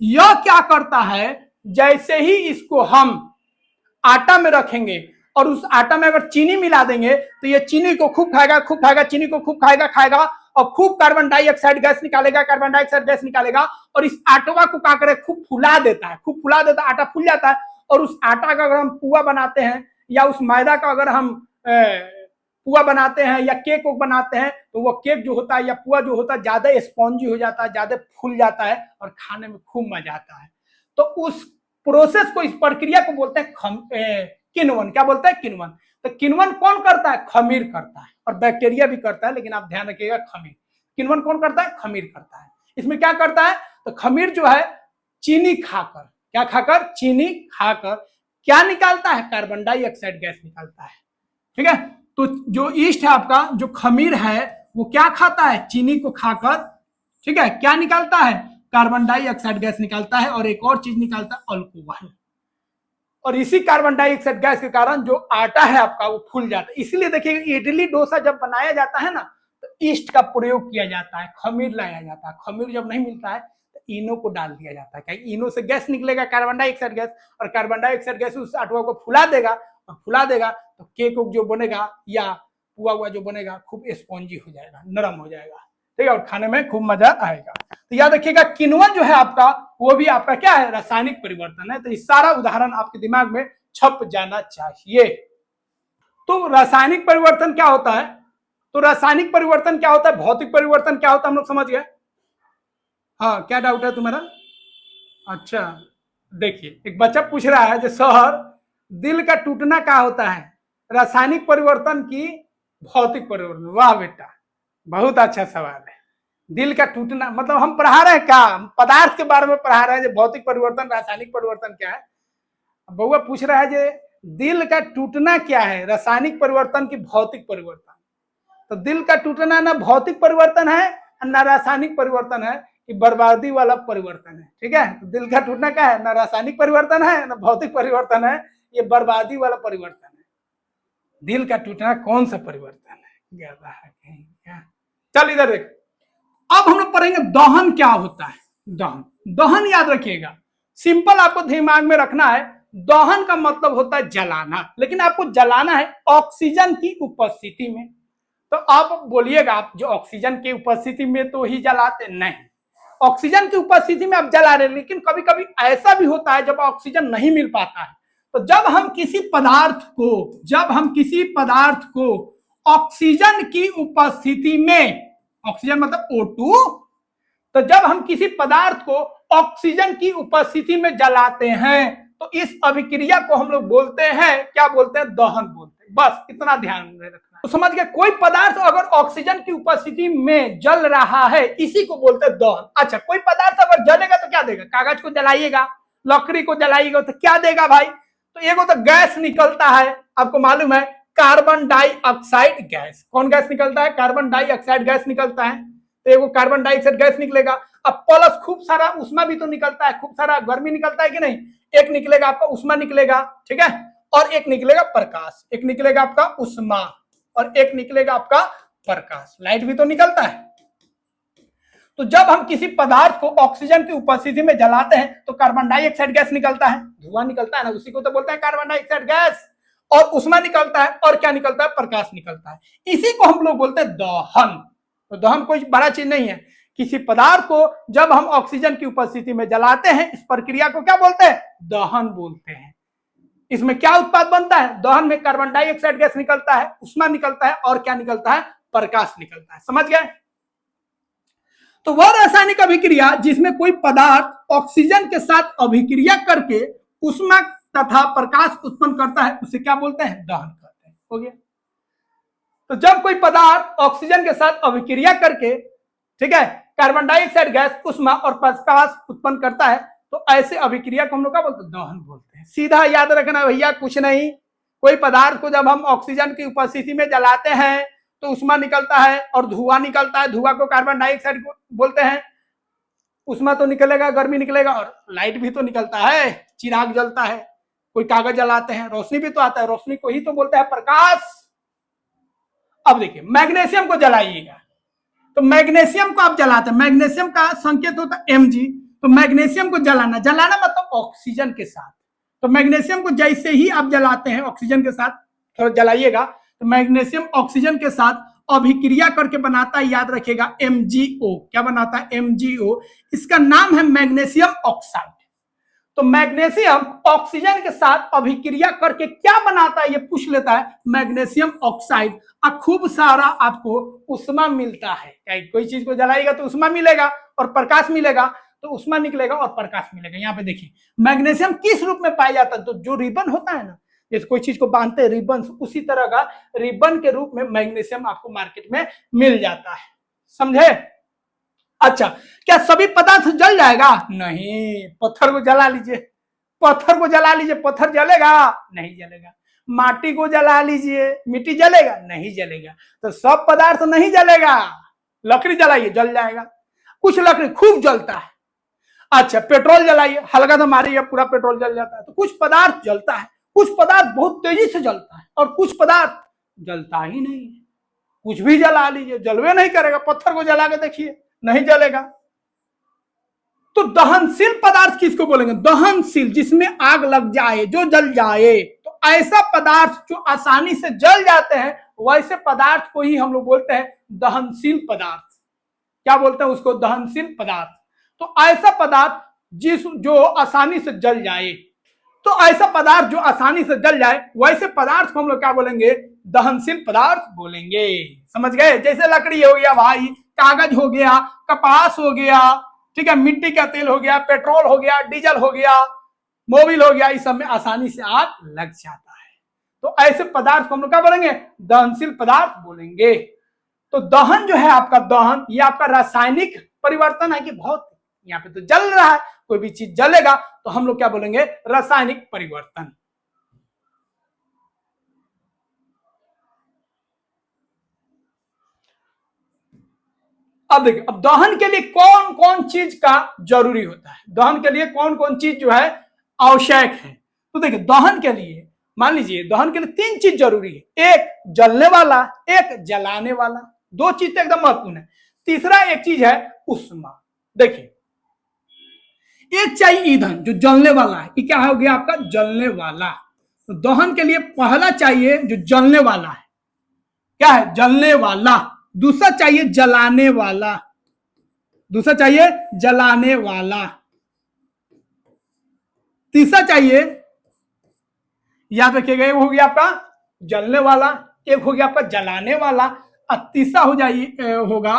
यह क्या करता है, जैसे ही इसको हम आटा में रखेंगे और उस आटा में अगर चीनी मिला देंगे तो ये चीनी को खूब खाएगा, खूब खाएगा, चीनी को खूब खाएगा और खूब कार्बन डाइऑक्साइड गैस निकालेगा, कार्बन डाइऑक्साइड गैस निकालेगा, और इस आटवा को क्या करे, खूब फुला देता है, खूब फुला देता है, आटा फूल जाता है। और उस आटा का अगर हम पुआ बनाते हैं या उस मैदा का अगर हम पुआ बनाते हैं या केक को बनाते हैं तो वो केक जो होता है या पुआ जो होता है ज्यादा स्पॉन्जी हो जाता है, ज्यादा फूल जाता है और खाने में खूब मजा आता है। तो उस प्रोसेस को, इस प्रक्रिया को बोलते हैं किण्वन। क्या बोलते हैं? किण्वन। तो किण्वन कौन करता है? खमीर करता है, और बैक्टीरिया भी करता है, लेकिन आप ध्यान रखिएगा खमीर। किण्वन कौन करता है? खमीर करता है। इसमें क्या करता है, तो खमीर जो है चीनी खाकर, क्या खाकर? चीनी खाकर क्या निकालता है? कार्बन डाइऑक्साइड गैस निकालता है। ठीक है, तो जो ईस्ट है आपका, जो खमीर है वो क्या खाता है? चीनी को खाकर, ठीक है, क्या निकालता है? कार्बन डाइऑक्साइड गैस निकालता है, और एक और चीज निकालता है, अल्कोहल। और इसी कार्बन डाइऑक्साइड गैस के कारण जो आटा है आपका वो फूल जाता है। इसीलिए देखिए इडली डोसा जब बनाया जाता है ना तो ईस्ट का प्रयोग किया जाता है, खमीर लाया जाता है। खमीर जब नहीं मिलता है तो इनो को डाल दिया जाता है, क्योंकि इनो से गैस निकलेगा, कार्बन डाइऑक्साइड गैस, और कार्बन डाइऑक्साइड गैस उस आटवा को फुला देगा, और फुला देगा तो केक जो बनेगा या पुआ हुआ जो बनेगा खूब स्पॉन्जी हो जाएगा, नरम हो जाएगा। ठीक है, और खाने में खूब मजा आएगा। तो याद रखिएगा किण्वन जो है आपका वो भी आपका क्या है? रासायनिक परिवर्तन है। तो ये सारा उदाहरण आपके दिमाग में छप जाना चाहिए। तो रासायनिक परिवर्तन क्या होता है? तो रासायनिक परिवर्तन क्या होता है, भौतिक परिवर्तन क्या होता है, हम लोग समझ गए। हाँ, क्या डाउट है तुम्हारा? अच्छा, देखिए एक बच्चा पूछ रहा है, जो सर दिल का टूटना क्या होता है? रासायनिक परिवर्तन की भौतिक परिवर्तन। वाह बेटा, बहुत अच्छा सवाल है। दिल का टूटना मतलब हम पढ़ा रहे हैं क्या? पदार्थ के बारे में पढ़ा रहे हैं, जो भौतिक परिवर्तन रासायनिक परिवर्तन क्या है। बउआ पूछ रहा है जो दिल का टूटना क्या है, रासायनिक परिवर्तन की भौतिक परिवर्तन। तो दिल का टूटना ना भौतिक परिवर्तन है ना रासायनिक परिवर्तन है कि बर्बादी वाला परिवर्तन है। ठीक है, तो दिल का टूटना क्या है, ना रासायनिक परिवर्तन है ना भौतिक परिवर्तन है, ये बर्बादी वाला परिवर्तन है। दिल का टूटना कौन सा परिवर्तन है, ज्यादा है कहीं। चल इधर देख, अब हम लोग पढ़ेंगे दहन क्या होता है। दहन, दहन याद रखिएगा, सिंपल आपको दिमाग में रखना है, दहन का मतलब होता है जलाना, लेकिन आपको जलाना है ऑक्सीजन की उपस्थिति में। तो आप बोलिएगा आप जो ऑक्सीजन की उपस्थिति में तो ही जलाते, नहीं, ऑक्सीजन की उपस्थिति में आप जला रहे, लेकिन कभी कभी ऐसा भी होता है जब ऑक्सीजन नहीं मिल पाता है, तो जब हम किसी पदार्थ को ऑक्सीजन की उपस्थिति में, ऑक्सीजन मतलब O2, तो जब हम किसी पदार्थ को ऑक्सीजन की उपस्थिति में जलाते हैं तो इस अभिक्रिया को हम लोग बोलते हैं, क्या बोलते हैं, दहन बोलते हैं। बस इतना ध्यान में रखना। तो समझ गए, कोई पदार्थ अगर ऑक्सीजन की उपस्थिति में जल रहा है, इसी को बोलते हैं दहन। अच्छा, कोई पदार्थ अगर जलेगा तो क्या देगा, कागज को जलाइएगा, लकड़ी को जलाइएगा तो क्या देगा भाई, तो एगो तो गैस निकलता है, आपको मालूम है, कार्बन डाइऑक्साइड गैस। कौन गैस निकलता है, कार्बन डाइऑक्साइड गैस निकलता है, तो एगो कार्बन डाइऑक्साइड गैस निकलेगा। अब प्लस खूब सारा उष्मा भी तो निकलता है, खूब सारा गर्मी निकलता है कि नहीं, एक निकलेगा आपका उष्मा निकलेगा, ठीक है, और एक निकलेगा प्रकाश, एक निकलेगा आपका उष्मा और एक निकलेगा आपका प्रकाश, लाइट भी तो निकलता है। तो जब हम किसी पदार्थ को ऑक्सीजन की उपस्थिति में जलाते हैं तो कार्बन डाइऑक्साइड गैस निकलता है, धुआं निकलता है ना, उसी को तो बोलते हैं कार्बन डाइऑक्साइड गैस, और उष्मा निकलता है और क्या निकलता है, प्रकाश निकलता है, इसी को हम लोग बोलते हैं दहन। तो दहन कोई बड़ा चीज नहीं है, किसी पदार्थ को जब हम ऑक्सीजन की उपस्थिति में जलाते हैं, इस प्रक्रिया को क्या बोलते हैं, दहन बोलते हैं। इसमें क्या उत्पाद बनता है, दहन में कार्बन डाइऑक्साइड गैस निकलता है, उष्मा निकलता है और क्या निकलता है, प्रकाश निकलता है। समझ गए। तो वह रासायनिक अभिक्रिया जिसमें कोई पदार्थ ऑक्सीजन के साथ अभिक्रिया करके उष्मा तथा प्रकाश उत्पन्न करता है उसे क्या बोलते हैं, दहन कहते हैं। हो गया। तो जब कोई पदार्थ ऑक्सीजन के साथ अभिक्रिया करके, ठीक है, कार्बन डाइऑक्साइड गैस, उष्मा और प्रकाश उत्पन्न करता है तो ऐसे अभिक्रिया को हम लोग क्या बोलते हैं, दहन बोलते हैं। सीधा याद रखना भैया, कुछ नहीं, कोई पदार्थ को जब हम ऑक्सीजन की उपस्थिति में जलाते हैं तो उष्मा निकलता है और धुआं निकलता है, धुआं को कार्बन डाइऑक्साइड बोलते हैं, उष्मा तो निकलेगा, गर्मी निकलेगा और लाइट भी तो निकलता है, चिराग जलता है, कोई कागज जलाते हैं, रोशनी भी तो आता है, रोशनी को ही तो बोलते हैं प्रकाश। अब देखिए, मैग्नीशियम को जलाइएगा, तो मैग्नीशियम को आप जलाते हैं, मैग्नीशियम का संकेत होता है Mg, तो मैग्नीशियम को जलाना, जलाना मतलब ऑक्सीजन के साथ, तो मैग्नीशियम को जैसे ही आप जलाते हैं ऑक्सीजन के साथ, थोड़ा जलाइएगा, तो मैग्नीशियम ऑक्सीजन के साथ अभिक्रिया करके बनाता है, याद रखिएगा, MgO। क्या बनाता है, MgO, इसका नाम है मैग्नीशियम ऑक्साइड। तो मैग्नीशियम ऑक्सीजन के साथ अभिक्रिया करके क्या बनाता है, ये पूछ लेता है, मैग्नीशियम ऑक्साइड, और खूब सारा आपको उष्मा मिलता है। कोई चीज को जलाएगा तो उष्मा मिलेगा और प्रकाश मिलेगा, तो उष्मा निकलेगा और प्रकाश मिलेगा। यहाँ पे देखिए, मैग्नीशियम किस रूप में पाया जाता है, तो जो रिबन होता है ना, जैसे कोई चीज को बांधते हैं रिबन, उसी तरह का रिबन के रूप में मैग्नीशियम आपको मार्केट में मिल जाता है। समझे। अच्छा, क्या सभी पदार्थ जल जाएगा, नहीं, पत्थर को जला लीजिए, पत्थर को जला लीजिए, पत्थर जलेगा, नहीं जलेगा। माटी को जला लीजिए, मिट्टी जलेगा, नहीं जलेगा। तो सब पदार्थ नहीं जलेगा। लकड़ी जलाइए, जल जाएगा, कुछ लकड़ी खूब जलता है। अच्छा, पेट्रोल जलाइए, हल्का सा मारिए, पूरा पेट्रोल जल जाता है। तो कुछ पदार्थ जलता है, कुछ पदार्थ बहुत तेजी से जलता है और कुछ पदार्थ जलता ही नहीं है। कुछ भी जला लीजिए, जलवे नहीं करेगा। पत्थर को जला के देखिए, नहीं जलेगा। तो दहनशील पदार्थ किसको बोलेंगे, दहनशील, जिसमें आग लग जाए, जो जल जाए। तो ऐसा पदार्थ जो आसानी से जल जाते हैं, वैसे पदार्थ को ही हम लोग बोलते हैं दहनशील पदार्थ। क्या बोलते हैं उसको, दहनशील पदार्थ। तो ऐसा पदार्थ जो आसानी से जल जाए, तो ऐसा पदार्थ जो आसानी से जल जाए, वैसे पदार्थ को हम लोग क्या बोलेंगे, दहनशील पदार्थ बोलेंगे। समझ गए। जैसे लकड़ी हो गया भाई, कागज हो गया, कपास हो गया, ठीक है, मिट्टी का तेल हो गया, पेट्रोल हो गया, डीजल हो गया, मोबिल हो गया, इस सब में आसानी से आग लग जाता है। तो ऐसे पदार्थ को हम लोग क्या बोलेंगे, दहनशील पदार्थ बोलेंगे। तो दहन जो है आपका, दहन ये आपका रासायनिक परिवर्तन है कि बहुत, यहाँ पे तो जल रहा है, कोई भी चीज जलेगा तो हम लोग क्या बोलेंगे, रासायनिक परिवर्तन। अब देखिए, अब दहन के लिए कौन कौन चीज का जरूरी होता है, दहन के लिए कौन कौन चीज जो है आवश्यक है। तो देखिए, दहन के लिए मान लीजिए दहन के लिए 3 चीज जरूरी है, एक जलने वाला, एक जलाने वाला, 2 चीज तो एकदम महत्वपूर्ण है। तीसरा एक चीज है उष्मा। देखिए, एक चाहिए ईंधन जो जलने वाला है, ये क्या हो गया आपका जलने वाला। तो दहन के लिए पहला चाहिए जो जलने वाला है, क्या है जलने वाला। दूसरा चाहिए जलाने वाला, दूसरा चाहिए जलाने वाला। तीसरा चाहिए, याद रखिएगा, एक हो गया आपका जलने वाला, एक हो गया आपका जलाने वाला, और तीसरा हो जाइए होगा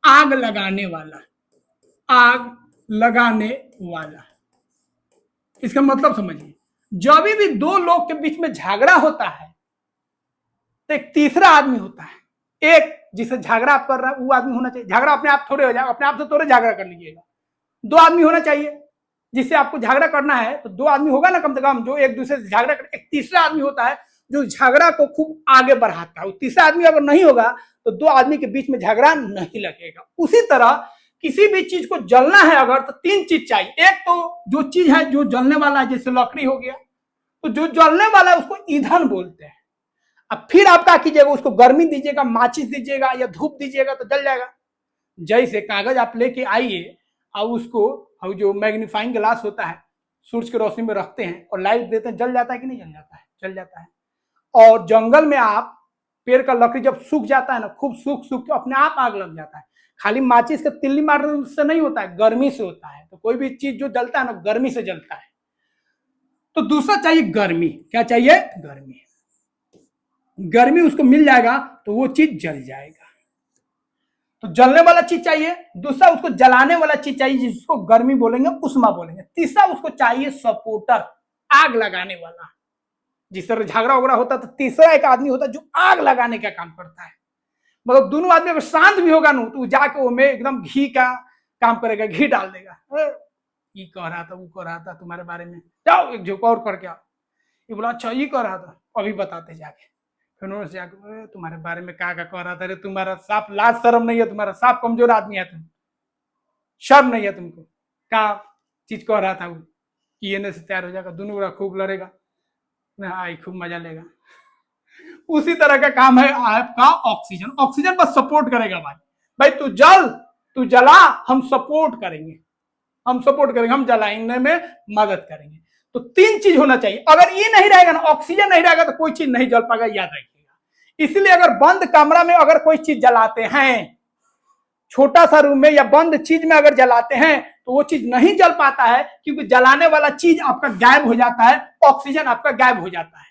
आग लगाने वाला, आग लगाने वाला। इसका मतलब समझिए, जब भी 2 लोग के बीच में झगड़ा होता है तो एक तीसरा आदमी होता है, एक जिसे झगड़ा आप कर रहा है वो आदमी होना चाहिए। झगड़ा अपने आप थोड़े हो जाएगा, अपने आप से थोड़े झगड़ा कर लीजिएगा, 2 आदमी होना चाहिए जिससे आपको झगड़ा करना है। तो 2 आदमी होगा ना कम से कम, जो एक दूसरे से झगड़ा कर। एक तीसरा आदमी होता है जो झगड़ा को खूब आगे बढ़ाता है। तीसरा आदमी अगर नहीं होगा तो 2 आदमी के बीच में झगड़ा नहीं लगेगा। उसी तरह किसी भी चीज को जलना है अगर, तो 3 चीज चाहिए। एक तो जो चीज है जो जलने वाला है, जैसे लकड़ी हो गया, तो जो जलने वाला है उसको ईंधन बोलते हैं। अब फिर आप क्या कीजिएगा, उसको गर्मी दीजिएगा, माचिस दीजिएगा या धूप दीजिएगा तो जल जाएगा। जैसे कागज आप लेके आइए और उसको जो मैग्नीफाइंग ग्लास होता है सूरज की रोशनी में रखते हैं और लाइट देते हैं, जल जाता है कि नहीं जल जाता है, जल जाता है। और जंगल में आप पेड़ का लकड़ी जब सूख जाता है ना, खूब सूख सूख के अपने आप आग लग जाता है। खाली माचिस के तिल्ली मारने से नहीं होता है, गर्मी से होता है। तो कोई भी चीज जो जलता है ना, गर्मी से जलता है। तो दूसरा चाहिए गर्मी, क्या चाहिए गर्मी। गर्मी उसको मिल जाएगा तो वो चीज जल जाएगा। तो जलने वाला चीज चाहिए, दूसरा उसको जलाने वाला चीज चाहिए जिसको गर्मी बोलेंगे, उष्मा बोलेंगे। तीसरा उसको चाहिए सपोर्टर, आग लगाने वाला। जिस तरह झगड़ा वगड़ा होता तो तीसरा एक आदमी होता जो आग लगाने का काम करता है। मतलब दोनों आदमी अगर शांत भी होगा ना तो जाके वो में एकदम घी का काम करेगा, घी डाल देगा। ये कह रहा था, वो कह रहा था तुम्हारे बारे में, जाओ एक झोंका और करके आओ। ये बोला अच्छा ये कह रहा था, अभी बताते जाके। फिर उन्होंने जाके तुम्हारे बारे में क्या कह रहा था, अरे तुम्हारा साफ लाज शर्म नहीं है, तुम्हारा साफ कमजोर आदमी है, तुम शर्म नहीं है तुमको, क्या चीज कह रहा था वो कि ये से तैयार हो जाएगा, दोनों खूब लड़ेगा, आई खूब मजा लेगा। उसी तरह का काम है आपका ऑक्सीजन। ऑक्सीजन बस सपोर्ट करेगा भाई, भाई तू जल, तू जला, हम सपोर्ट करेंगे, हम सपोर्ट करेंगे, हम जलाने में मदद करेंगे। तो 3 चीज होना चाहिए। अगर ये नहीं रहेगा ना, ऑक्सीजन नहीं रहेगा तो कोई चीज नहीं जल पाएगा, याद रखिएगा। इसलिए अगर बंद कमरा में अगर कोई चीज जलाते हैं, छोटा सा रूम में या बंद चीज में अगर जलाते हैं तो वो चीज नहीं जल पाता है, क्योंकि जलाने वाला चीज आपका गायब हो जाता है, ऑक्सीजन आपका गायब हो जाता है।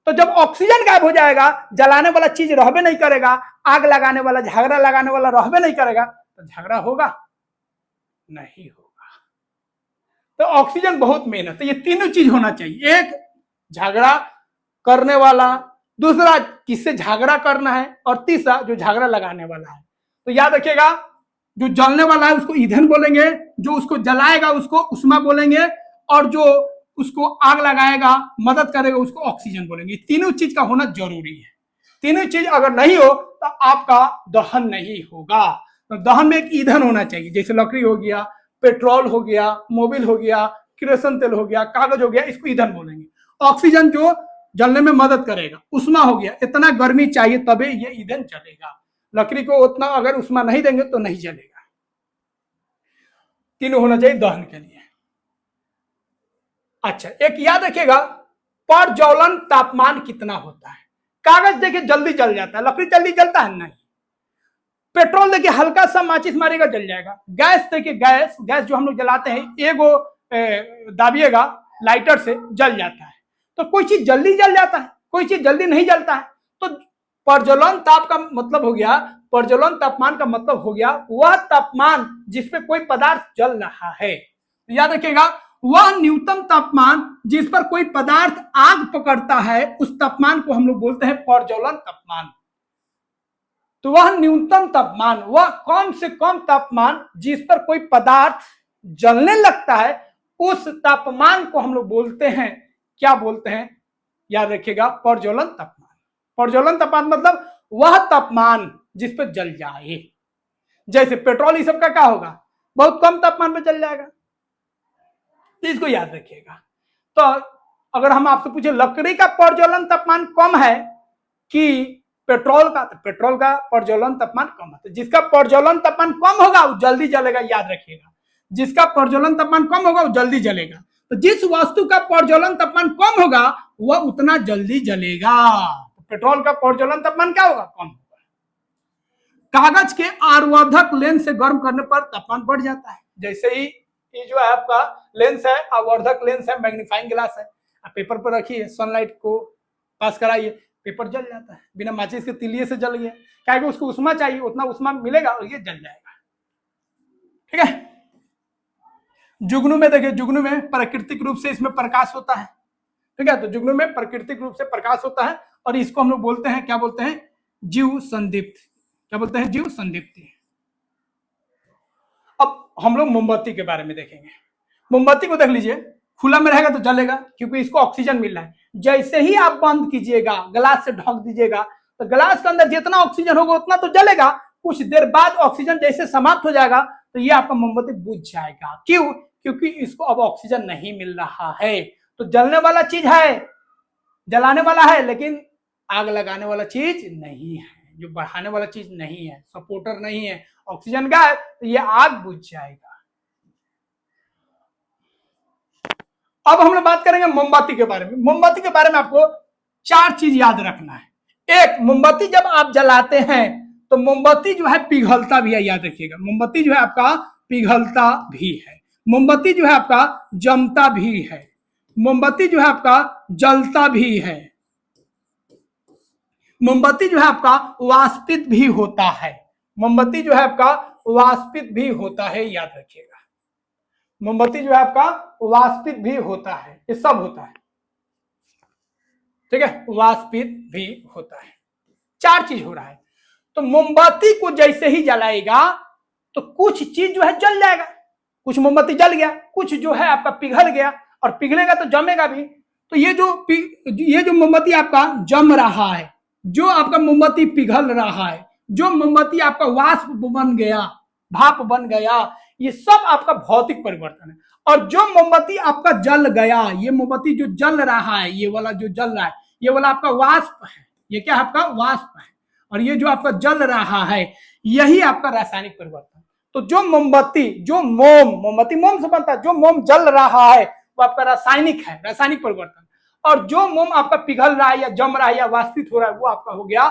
तो जब ऑक्सीजन गायब हो जाएगा, जलाने वाला चीज रहबे नहीं करेगा, आग लगाने वाला, झगड़ा लगाने वाला रहबे नहीं करेगा, तो झगड़ा होगा नहीं होगा। तो ऑक्सीजन बहुत मेहनत, तो ये तीनों चीज होना चाहिए। एक झगड़ा करने वाला, दूसरा किससे झगड़ा करना है, और तीसरा जो झगड़ा लगाने वाला है। तो याद रखिएगा, जो जलने वाला है उसको ईंधन बोलेंगे, जो उसको जलाएगा उसको उष्मा बोलेंगे, और जो उसको आग लगाएगा, मदद करेगा, उसको ऑक्सीजन बोलेंगे। तीनों चीज का होना जरूरी है। तीनों चीज अगर नहीं हो तो आपका दहन नहीं होगा। तो दहन में एक ईंधन होना चाहिए, जैसे लकड़ी हो गया, पेट्रोल हो गया, मोबिल हो गया, किरोसिन तेल हो गया, कागज हो गया, इसको ईंधन बोलेंगे। ऑक्सीजन जो जलने में मदद करेगा, उष्मा हो गया, इतना गर्मी चाहिए तभी ये ईंधन चलेगा। लकड़ी को उतना अगर उष्मा नहीं देंगे तो नहीं जलेगा। तीनों होना चाहिए दहन के लिए। अच्छा, एक याद रखिएगा, प्रज्वलन तापमान कितना होता है। कागज देखिए जल्दी जल जाता है, लकड़ी जल्दी जलता है नहीं। पेट्रोल देखिए हल्का सा माचिस मारेगा जल जाएगा। गैस देखिए, गैस जो हम लोग जलाते हैं, एगो दाबिएगा लाइटर से जल जाता है। तो कोई चीज जल्दी जल जाता है, कोई चीज जल्दी नहीं जलता है। तो प्रज्वलन ताप का मतलब हो गया, प्रज्वलन तापमान का मतलब हो गया वह तापमान जिसपे कोई पदार्थ जल रहा है। याद रखिएगा, वह न्यूनतम तापमान जिस पर कोई पदार्थ आग पकड़ता है, उस तापमान को हम लोग बोलते हैं प्रज्वलन तापमान। तो वह न्यूनतम तापमान, वह कम से कम तापमान जिस पर कोई पदार्थ जलने लगता है, उस तापमान को हम लोग बोलते हैं, क्या बोलते हैं, याद रखिएगा, प्रज्वलन तापमान। प्रज्वलन तापमान मतलब वह तापमान जिस पर जल जाए। जैसे पेट्रोल ये सब का क्या होगा, बहुत कम तापमान पे जल जाएगा। तो इसको याद रखिएगा। तो अगर हम आपसे पूछे लकड़ी का प्रज्वलन तापमान कम है कि पेट्रोल का, तो पेट्रोल का प्रज्वलन तापमान कम है। तो जिसका प्रज्वलन तापमान कम होगा वो जल्दी जलेगा, याद रखिएगा। जिसका प्रज्वलन तापमान कम होगा वो जल्दी जलेगा। तो जिस वस्तु का प्रज्वलन तापमान कम होगा वह उतना जल्दी जलेगा। तो पेट्रोल का प्रज्वलन तापमान क्या होगा, कम होगा। कागज के आवर्धक लेंस से गर्म करने पर तापमान बढ़ जाता है। जैसे ही ये जो है आपका लेंस है, आवर्धक लेंस है, मैग्नीफाइंग ग्लास है, आप पेपर पर रखिए, सनलाइट को पास कराइए, पेपर जल जाता है, बिना माचिस के तिलिये से जल गया। क्या है कि उसको उष्मा चाहिए, उतना उष्मा मिलेगा और ये जल जाएगा। ठीक है। जुगनू में देखिए, जुगनू में प्राकृतिक रूप से इसमें प्रकाश होता है। ठीक है, तो जुगनू में प्राकृतिक रूप से प्रकाश होता है और इसको हम लोग बोलते हैं, क्या बोलते हैं, जीव संदीप्त। क्या बोलते हैं, जीव संदीप्ति। अब हम लोग मोमबत्ती के बारे में देखेंगे। मोमबत्ती को देख लीजिए, खुला में रहेगा तो जलेगा क्योंकि इसको ऑक्सीजन मिल रहा है। जैसे ही आप बंद कीजिएगा, ग्लास से ढक दीजिएगा, तो ग्लास के अंदर जितना ऑक्सीजन होगा उतना तो जलेगा। कुछ देर बाद ऑक्सीजन जैसे समाप्त हो जाएगा तो ये आपका मोमबत्ती बुझ जाएगा। क्यों? क्योंकि इसको अब ऑक्सीजन नहीं मिल रहा है। तो जलने वाला चीज है, जलाने वाला है, लेकिन आग लगाने वाला चीज नहीं है, जो बढ़ाने वाला चीज नहीं है, सपोर्टर नहीं है। ऑक्सीजन गायब तो ये आग बुझ जाएगा। अब हम लोग बात करेंगे मोमबत्ती के बारे में। मोमबत्ती के बारे में आपको 4 चीज याद रखना है। एक, मोमबत्ती जब आप जलाते हैं तो मोमबत्ती जो है पिघलता भी है, याद रखिएगा। मोमबत्ती जो है आपका पिघलता भी है, मोमबत्ती जो है आपका जमता भी है, मोमबत्ती जो है आपका जलता भी है, मोमबत्ती जो है आपका वाष्पित भी होता है। मोमबत्ती जो है आपका वाष्पित भी होता है, याद रखिएगा। मोमबत्ती जो है आपका वाष्पित भी होता है, ये सब होता है। ठीक है, वाष्पित भी होता है। 4 चीज हो रहा है। तो मोमबत्ती को जैसे ही जलाएगा तो कुछ चीज जो है जल जाएगा। कुछ मोमबत्ती जल गया, कुछ जो है आपका पिघल गया, और पिघलेगा तो जमेगा भी। तो ये जो मोमबत्ती आपका जम रहा है, जो आपका मोमबत्ती पिघल रहा है, जो मोमबत्ती आपका वाष्प बन गया, भाप बन गया, ये सब आपका भौतिक परिवर्तन है। और जो मोमबत्ती आपका जल गया, ये मोमबत्ती जो जल रहा है, ये वाला जो जल रहा है, ये वाला आपका वाष्प है। ये क्या आपका वाष्प है। और ये जो आपका जल रहा है, यही आपका रासायनिक परिवर्तन। तो जो मोमबत्ती, जो मोमबत्ती मोम से बनता है, जो मोम जल रहा है वो आपका रासायनिक है, रासायनिक परिवर्तन। और जो मोम आपका पिघल रहा है या जम रहा है या वाष्पित हो रहा है वो आपका हो गया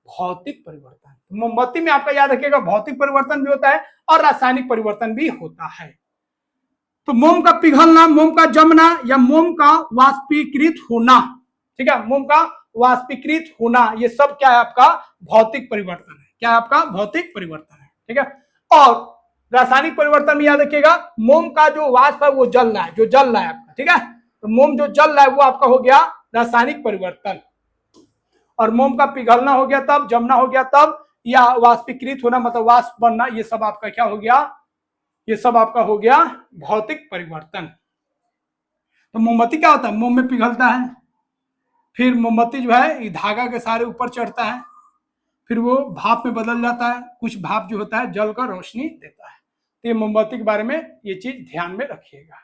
भौतिक परिवर्तन। मोमबत्ती में आपका याद रखिएगा भौतिक परिवर्तन भी होता है और रासायनिक परिवर्तन भी होता है। तो मोम का पिघलना, मोम का जमना या मोम का वाष्पीकृत होना, ठीक है, मोम का वाष्पीकृत होना, ये सब क्या है आपका भौतिक परिवर्तन है। क्या है आपका भौतिक परिवर्तन है। ठीक है। और रासायनिक परिवर्तन में याद रखिएगा मोम का जो वाष्प है वो जल रहा है, जो जल रहा है आपका। ठीक है, तो मोम जो जल रहा है वो आपका हो गया रासायनिक परिवर्तन। और मोम का पिघलना हो गया तब, जमना हो गया तब, या वाष्पीकृत होना मतलब वाष्प बनना, ये सब आपका क्या हो गया, ये सब आपका हो गया भौतिक परिवर्तन। तो मोमबत्ती क्या होता है, मोम में पिघलता है, फिर मोमबत्ती जो है धागा के सारे ऊपर चढ़ता है, फिर वो भाप में बदल जाता है, कुछ भाप जो होता है जलकर रोशनी देता है। तो ये मोमबत्ती के बारे में ये चीज ध्यान में रखिएगा।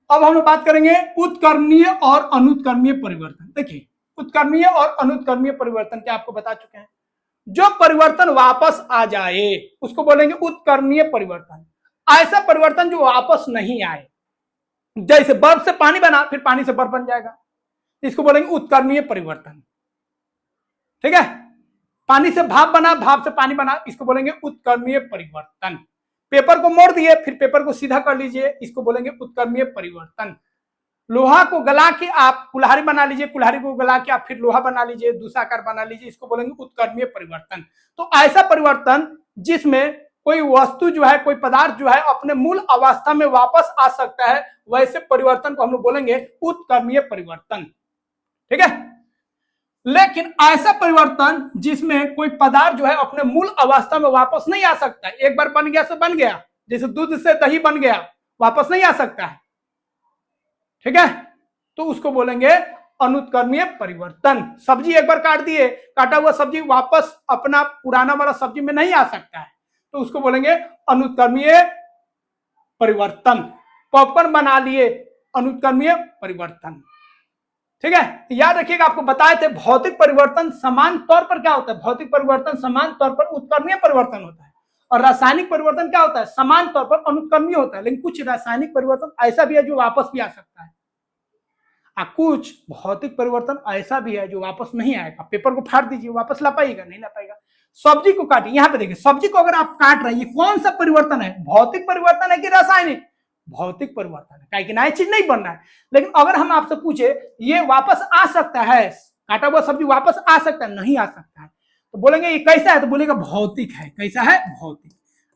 अब हम लोग बात करेंगे उत्कर्मीय और अनुत्कर्मीय परिवर्तन। देखिए, उत्कर्मीय और अनुत्कर्मीय परिवर्तन क्या आपको बता चुके हैं। जो परिवर्तन वापस आ जाए उसको बोलेंगे उत्कर्मीय परिवर्तन। ऐसा परिवर्तन जो वापस नहीं आए, जैसे बर्फ से पानी बना फिर पानी से बर्फ बन जाएगा, इसको बोलेंगे उत्कर्मीय परिवर्तन। ठीक है, पानी से भाप बना, भाप से पानी बना, इसको बोलेंगे उत्कर्मीय परिवर्तन। पेपर को मोड़ दिए फिर पेपर को सीधा कर लीजिए, इसको बोलेंगे उत्कर्मीय परिवर्तन। लोहा को गला के आप कुल्हाड़ी बना लीजिए, कुल्हाड़ी को गला के आप फिर लोहा बना लीजिए, दूसरा आकार बना लीजिए, इसको बोलेंगे उत्कर्मीय परिवर्तन। तो ऐसा परिवर्तन जिसमें कोई वस्तु जो है, कोई पदार्थ जो है अपने मूल अवस्था में वापस आ सकता है, वैसे परिवर्तन को हम लोग बोलेंगे उत्कर्मीय परिवर्तन। ठीक है। लेकिन ऐसा परिवर्तन जिसमें कोई पदार्थ जो है अपने मूल अवस्था में वापस नहीं आ सकता है, एक बार बन गया तो बन गया, जैसे दूध से दही बन गया, वापस नहीं आ सकता है। ठीक है, तो उसको बोलेंगे अनुत्क्रमीय परिवर्तन। सब्जी एक बार काट दिए, काटा हुआ सब्जी वापस अपना पुराना वाला सब्जी में नहीं आ सकता है, तो उसको बोलेंगे अनुत्क्रमीय परिवर्तन। पॉपकॉर्न बना लिए, अनुत्क्रमीय परिवर्तन। ठीक है, याद रखिएगा, आपको बताए थे भौतिक परिवर्तन समान तौर पर क्या होता है, भौतिक परिवर्तन समान तौर पर उत्क्रमीय परिवर्तन होता है, और रासायनिक परिवर्तन क्या होता है, समान तौर पर अनुत्क्रमीय होता है। लेकिन कुछ रासायनिक परिवर्तन ऐसा भी है जो वापस भी आ सकता है, कुछ भौतिक परिवर्तन ऐसा भी है जो वापस नहीं आएगा। पेपर को फाड़ दीजिए, वापस ला पाएगा, नहीं ला पाएगा। सब्जी को काटिए, यहाँ पे देखिए, सब्जी को अगर आप काट रहे हैं, ये कौन सा परिवर्तन है, भौतिक परिवर्तन है कि रासायनिक, भौतिक परिवर्तन है, कि नया चीज नहीं बन रहा है। लेकिन अगर हम आपसे पूछे ये वापस आ सकता है, काटा हुआ सब्जी वापस आ सकता है, नहीं आ सकता है, तो बोलेंगे ये कैसा है, तो बोलेगा भौतिक है। कैसा है, भौतिक।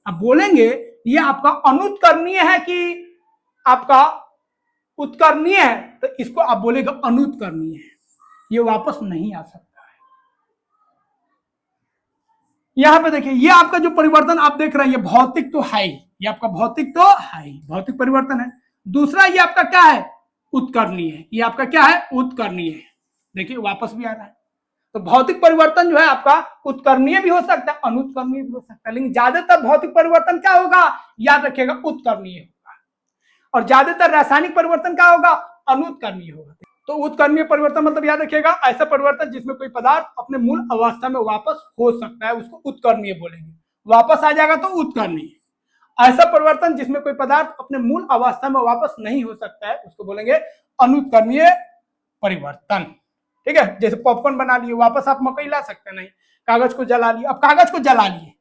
अब बोलेंगे ये आपका अनुत्करणीय है कि आपका उत्करणीय है, तो इसको आप बोलेगा अनुत्करणीय है, ये वापस नहीं आ सकता है। यहां पे देखिए, ये आपका जो परिवर्तन आप देख रहे हैं, ये भौतिक तो है, ये आपका भौतिक तो है, भौतिक परिवर्तन है। दूसरा ये आपका क्या है, उत्करणीय है, ये आपका क्या है, उत्करणीय है। देखिए वापस भी आ रहा है। तो भौतिक परिवर्तन जो है आपका उत्करणीय भी हो सकता है, अनुत्करणीय भी हो सकता है, लेकिन ज्यादातर भौतिक परिवर्तन क्या होगा, याद रखिएगा, उत्करणीय होगा। और ज्यादातर रासायनिक परिवर्तन क्या होगा, अनुत्करणीय होगा। तो उत्करणीय परिवर्तन मतलब याद रखिएगा, ऐसा परिवर्तन जिसमें कोई पदार्थ अपने मूल अवस्था में वापस हो सकता है, उसको उत्करणीय बोलेंगे। वापस आ जाएगा तो उत्करणीय। ऐसा परिवर्तन जिसमें कोई पदार्थ अपने मूल अवस्था में वापस नहीं हो सकता है, उसको बोलेंगे अनुत्करणीय परिवर्तन। ठीक है, जैसे पॉपकॉर्न बना लिए, वापस आप मकई ला सकते नहीं, कागज को जला लिए। अब कागज को जला लिए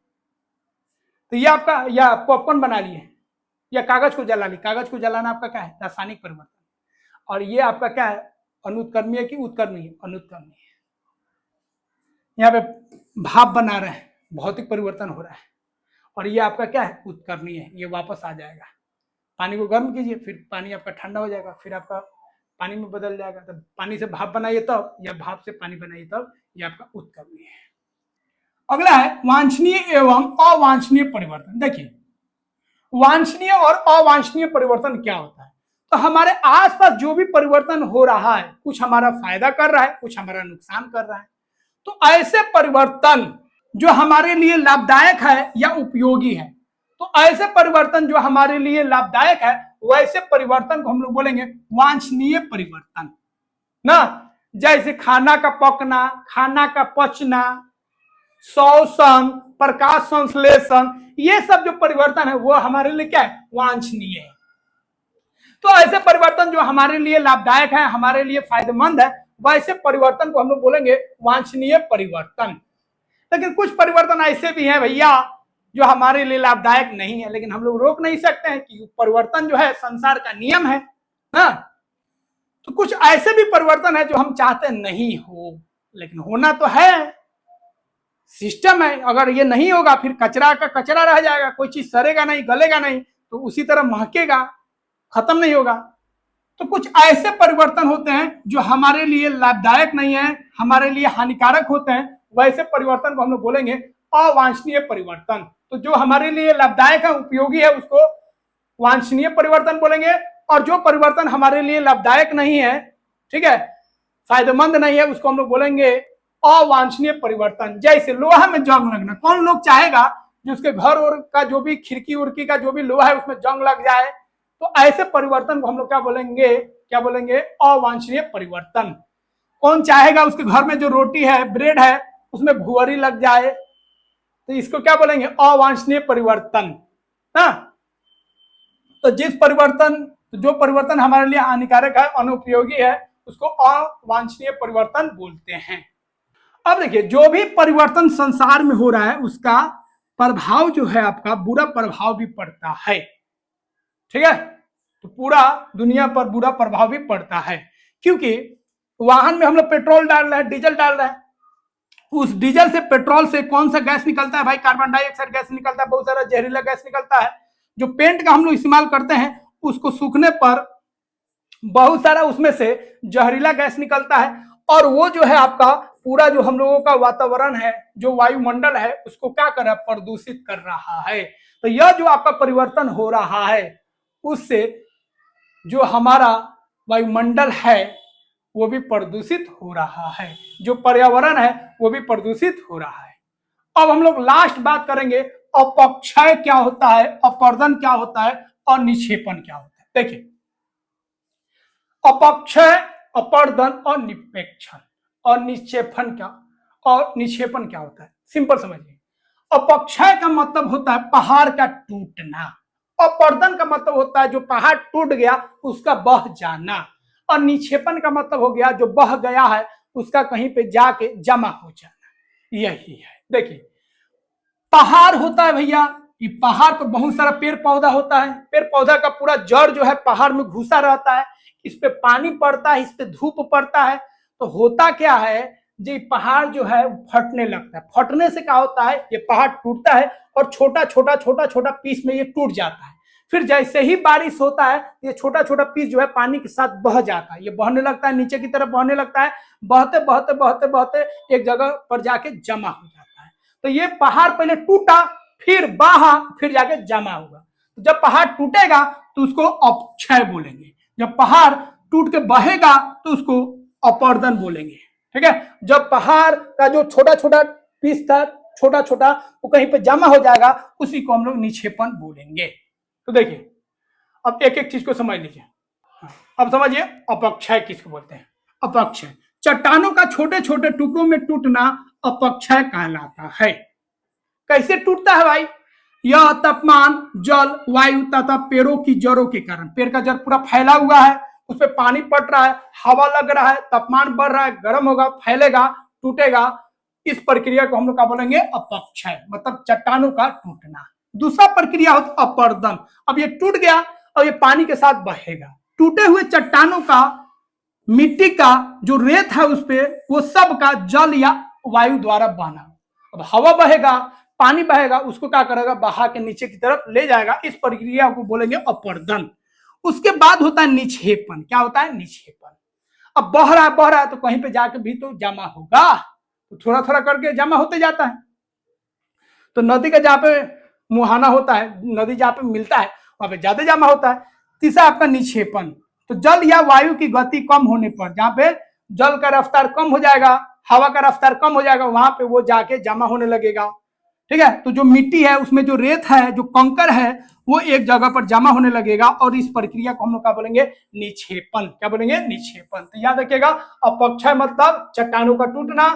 तो ये आपका, या पॉपकॉर्न बना लिए या कागज को जला लिए, कागज को जलाना आपका क्या है, रासायनिक परिवर्तन। और ये आपका क्या है, अनुत्करणीय की उत्करणीय, अनुत्करणीय। यहाँ पे भाप बना रहे हैं, भौतिक परिवर्तन हो रहा है, और ये आपका क्या है, उत्करणीय है, ये वापस आ जाएगा। पानी को गर्म कीजिए, फिर पानी आपका ठंडा हो जाएगा, फिर आपका पानी में बदल जाएगा। तब पानी से भाप बनाइए तब, या भाप से पानी बनाइए तब, ये आपका उत्करणीय है। अगला है वांछनीय एवं अवांछनीय परिवर्तन। देखिए, वांछनीय और अवांछनीय परिवर्तन क्या होता है, तो हमारे आसपास जो भी परिवर्तन हो रहा है, कुछ हमारा फायदा कर रहा है, कुछ हमारा नुकसान कर रहा है, तो ऐसे परिवर्तन जो हमारे लिए लाभदायक है या उपयोगी है, तो ऐसे परिवर्तन जो हमारे लिए लाभदायक है, वैसे परिवर्तन को हम लोग बोलेंगे वांछनीय परिवर्तन ना। जैसे खाना का पकना, खाना का पचना, श्वसन, प्रकाश संश्लेषण, ये सब जो परिवर्तन है वो हमारे लिए क्या है, वांछनीय है। तो ऐसे परिवर्तन जो हमारे लिए लाभदायक है, हमारे लिए फायदेमंद है, वैसे परिवर्तन को हम लोग बोलेंगे वांछनीय परिवर्तन। लेकिन कुछ परिवर्तन ऐसे भी हैं भैया जो हमारे लिए लाभदायक नहीं है, लेकिन हम लोग रोक नहीं सकते हैं कि परिवर्तन जो है संसार का नियम है ना। तो कुछ ऐसे भी परिवर्तन है जो हम चाहते नहीं हो, लेकिन होना तो है, सिस्टम है। अगर ये नहीं होगा फिर कचरा का कचरा रह जाएगा, कोई चीज सड़ेगा नहीं, गलेगा नहीं, तो उसी तरह महकेगा, खत्म नहीं होगा। तो कुछ ऐसे परिवर्तन होते हैं जो हमारे लिए लाभदायक नहीं है, हमारे लिए हानिकारक होते हैं, वैसे परिवर्तन को हम लोग बोलेंगे अवांछनीय परिवर्तन। तो जो हमारे लिए लाभदायक है, उपयोगी है, उसको वांछनीय परिवर्तन बोलेंगे, और जो परिवर्तन हमारे लिए लाभदायक नहीं है, ठीक है, फायदेमंद नहीं है, उसको हम लोग बोलेंगे अवांछनीय परिवर्तन। जैसे लोहा में जंग लगना, कौन लोग चाहेगा जो उसके घर और का जो भी खिड़की उड़की का जो भी लोहा है उसमें जंग लग जाए। तो ऐसे परिवर्तन को हम लोग क्या बोलेंगे, क्या बोलेंगे, अवांछनीय परिवर्तन। कौन चाहेगा उसके घर में जो रोटी है, ब्रेड है, उसमें भुअरी लग जाए, तो इसको क्या बोलेंगे, अवांछनीय परिवर्तन ना। तो जिस परिवर्तन, जो परिवर्तन हमारे लिए हानिकारक है, अनुपयोगी है, उसको अवांछनीय परिवर्तन बोलते हैं। अब देखिए, जो भी परिवर्तन संसार में हो रहा है उसका प्रभाव जो है आपका बुरा प्रभाव भी पड़ता है, ठीक है। तो पूरा दुनिया पर बुरा प्रभाव भी पड़ता है, क्योंकि वाहन में हम लोग पेट्रोल डाल रहे हैं, डीजल डाल रहे हैं, उस डीजल से, पेट्रोल से कौन सा गैस निकलता है भाई, कार्बन डाइऑक्साइड गैस निकलता है, बहुत सारा जहरीला गैस निकलता है। जो पेंट का हम लोग इस्तेमाल करते हैं, उसको सूखने पर बहुत सारा उसमें से जहरीला गैस निकलता है, और वो जो है आपका पूरा जो हम लोगों का वातावरण है, जो वायुमंडल है, उसको क्या कर रहा है, प्रदूषित कर रहा है। तो यह जो आपका परिवर्तन हो रहा है, उससे जो हमारा वायुमंडल है वो भी प्रदूषित हो रहा है, जो पर्यावरण है वो भी प्रदूषित हो रहा है। अब हम लोग लास्ट बात करेंगे अपक्षय क्या होता है, अपर्दन क्या होता है और निक्षेपण क्या होता है। देखिए अपक्षय, अपर्दन और निक्षेपण और निक्षेपण क्या होता है, सिंपल समझिए। अपक्षय का मतलब होता है पहाड़ का टूटना, अपर्दन का मतलब होता है जो पहाड़ टूट गया उसका बह जाना, और निक्षेपण का मतलब हो गया जो बह गया है उसका कहीं पे जाके जमा हो जाना। यही है। देखिए पहाड़ होता है भैया, ये पहाड़ पर बहुत सारा पेड़ पौधा होता है, पेड़ पौधा का पूरा जड़ जो है पहाड़ में घुसा रहता है, इस पे पानी पड़ता है, इस पे धूप पड़ता है, तो होता क्या है जी पहाड़ जो है फटने लगता है। फटने से क्या होता है, ये पहाड़ टूटता है और छोटा छोटा पीस में ये टूट जाता है। फिर जैसे ही बारिश होता है ये छोटा छोटा पीस जो है पानी के साथ बह जाता है, ये बहने लगता है, नीचे की तरफ बहने लगता है, बहते बहते बहते बहते एक जगह पर जाके जमा हो जाता है। तो ये पहाड़ पहले टूटा, फिर बहा, फिर जाके जमा होगा। तो जब पहाड़ टूटेगा तो उसको अपक्षय बोलेंगे, जब पहाड़ टूट के बहेगा तो उसको अपर्दन बोलेंगे। ठीक है, जब पहाड़ का जो छोटा छोटा पीस था, छोटा छोटा, वो कहीं पे जमा हो जाएगा उसी को हम लोग निक्षेपण बोलेंगे। तो देखिए अब एक एक चीज को समझ लीजिए। अब समझिए अपक्षय किसको बोलते हैं। अपक्षय चट्टानों का छोटे छोटे टुकड़ों में टूटना अपक्षय कहलाता है। कैसे टूटता है भाई, यह तापमान, जल, वायु तथा पेड़ों की जड़ों के कारण, पेड़ का जड़ पूरा फैला हुआ है, उस पर पानी पड़ रहा है, हवा लग रहा है, तापमान बढ़ रहा है, गर्म होगा, फैलेगा, टूटेगा, इस प्रक्रिया को हम लोग क्या बोलेंगे अपक्षय, मतलब चट्टानों का टूटना। दूसरा प्रक्रिया होता अपर्दन, अब ये टूट गया और ये पानी के साथ बहेगा, टूटे हुए चट्टानों का मिट्टी का जो रेत है उस पर वो सब का जल या वायु द्वारा बहना। अब हवा बहेगा, पानी बहेगा, उसको क्या करेगा बहा के नीचे की तरफ ले जाएगा, इस प्रक्रिया को बोलेंगे अपर्दन। उसके बाद होता है निक्षेपण। क्या होता है निक्षेपण, अब बह रहा है तो कहीं पे जाके भी तो जमा होगा, तो थोड़ा थोड़ा करके जमा होते जाता है। तो नदी का जहाँ पे मुहाना होता है, नदी जहाँ पे मिलता है वहां पे ज्यादा जमा होता है। तीसरा आपका निक्षेपण, तो जल या वायु की गति कम होने पर, जहाँ पे जल का रफ्तार कम हो जाएगा, हवा का रफ्तार कम हो जाएगा, वहां पे वो जाके जमा होने लगेगा। ठीक है, तो जो मिट्टी है उसमें जो रेत है, जो कंकर है, वो एक जगह पर जमा होने लगेगा, और इस प्रक्रिया को हम लोग क्या बोलेंगे निक्षेपण। क्या बोलेंगे निक्षेपण। तो याद रखिएगा अपक्षय मतलब चट्टानों का टूटना,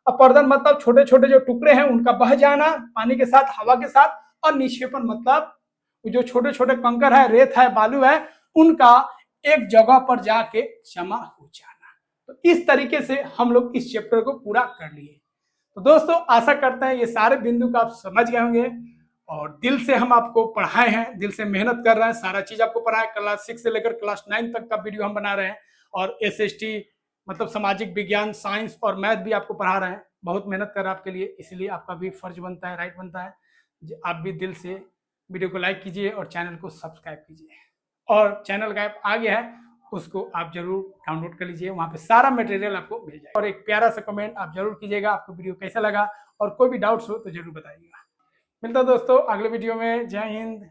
अपर्दन मतलब छोटे छोटे जो टुकड़े हैं उनका बह जाना पानी के साथ, हवा के साथ, और निक्षेपण मतलब जो छोटे छोटे कंकर है, रेत है, बालू है, उनका एक जगह पर जाके जमा हो जाना। तो इस तरीके से हम लोग इस चैप्टर को पूरा कर लिए। तो दोस्तों आशा करते हैं ये सारे बिंदु को आप समझ गए होंगे, और दिल से हम आपको पढ़ाए हैं, दिल से मेहनत कर रहे हैं, सारा चीज आपको पढ़ाए। क्लास 6 से लेकर क्लास 9 तक का वीडियो हम बना रहे हैं, और SST मतलब सामाजिक विज्ञान, साइंस और मैथ भी आपको पढ़ा रहे हैं। बहुत मेहनत कर रहे हैं आपके लिए, इसलिए आपका भी फर्ज बनता है, राइट बनता है आप भी दिल से वीडियो को लाइक कीजिए और चैनल को सब्सक्राइब कीजिए। और चैनल का ऐप आ गया है, उसको आप जरूर डाउनलोड कर लीजिए, वहां पे सारा मटेरियल आपको मिल जाएगा। और एक प्यारा सा कमेंट आप जरूर कीजिएगा, आपको वीडियो कैसा लगा, और कोई भी डाउट्स हो तो जरूर बताइएगा। मिलता है दोस्तों अगले वीडियो में। जय हिंद।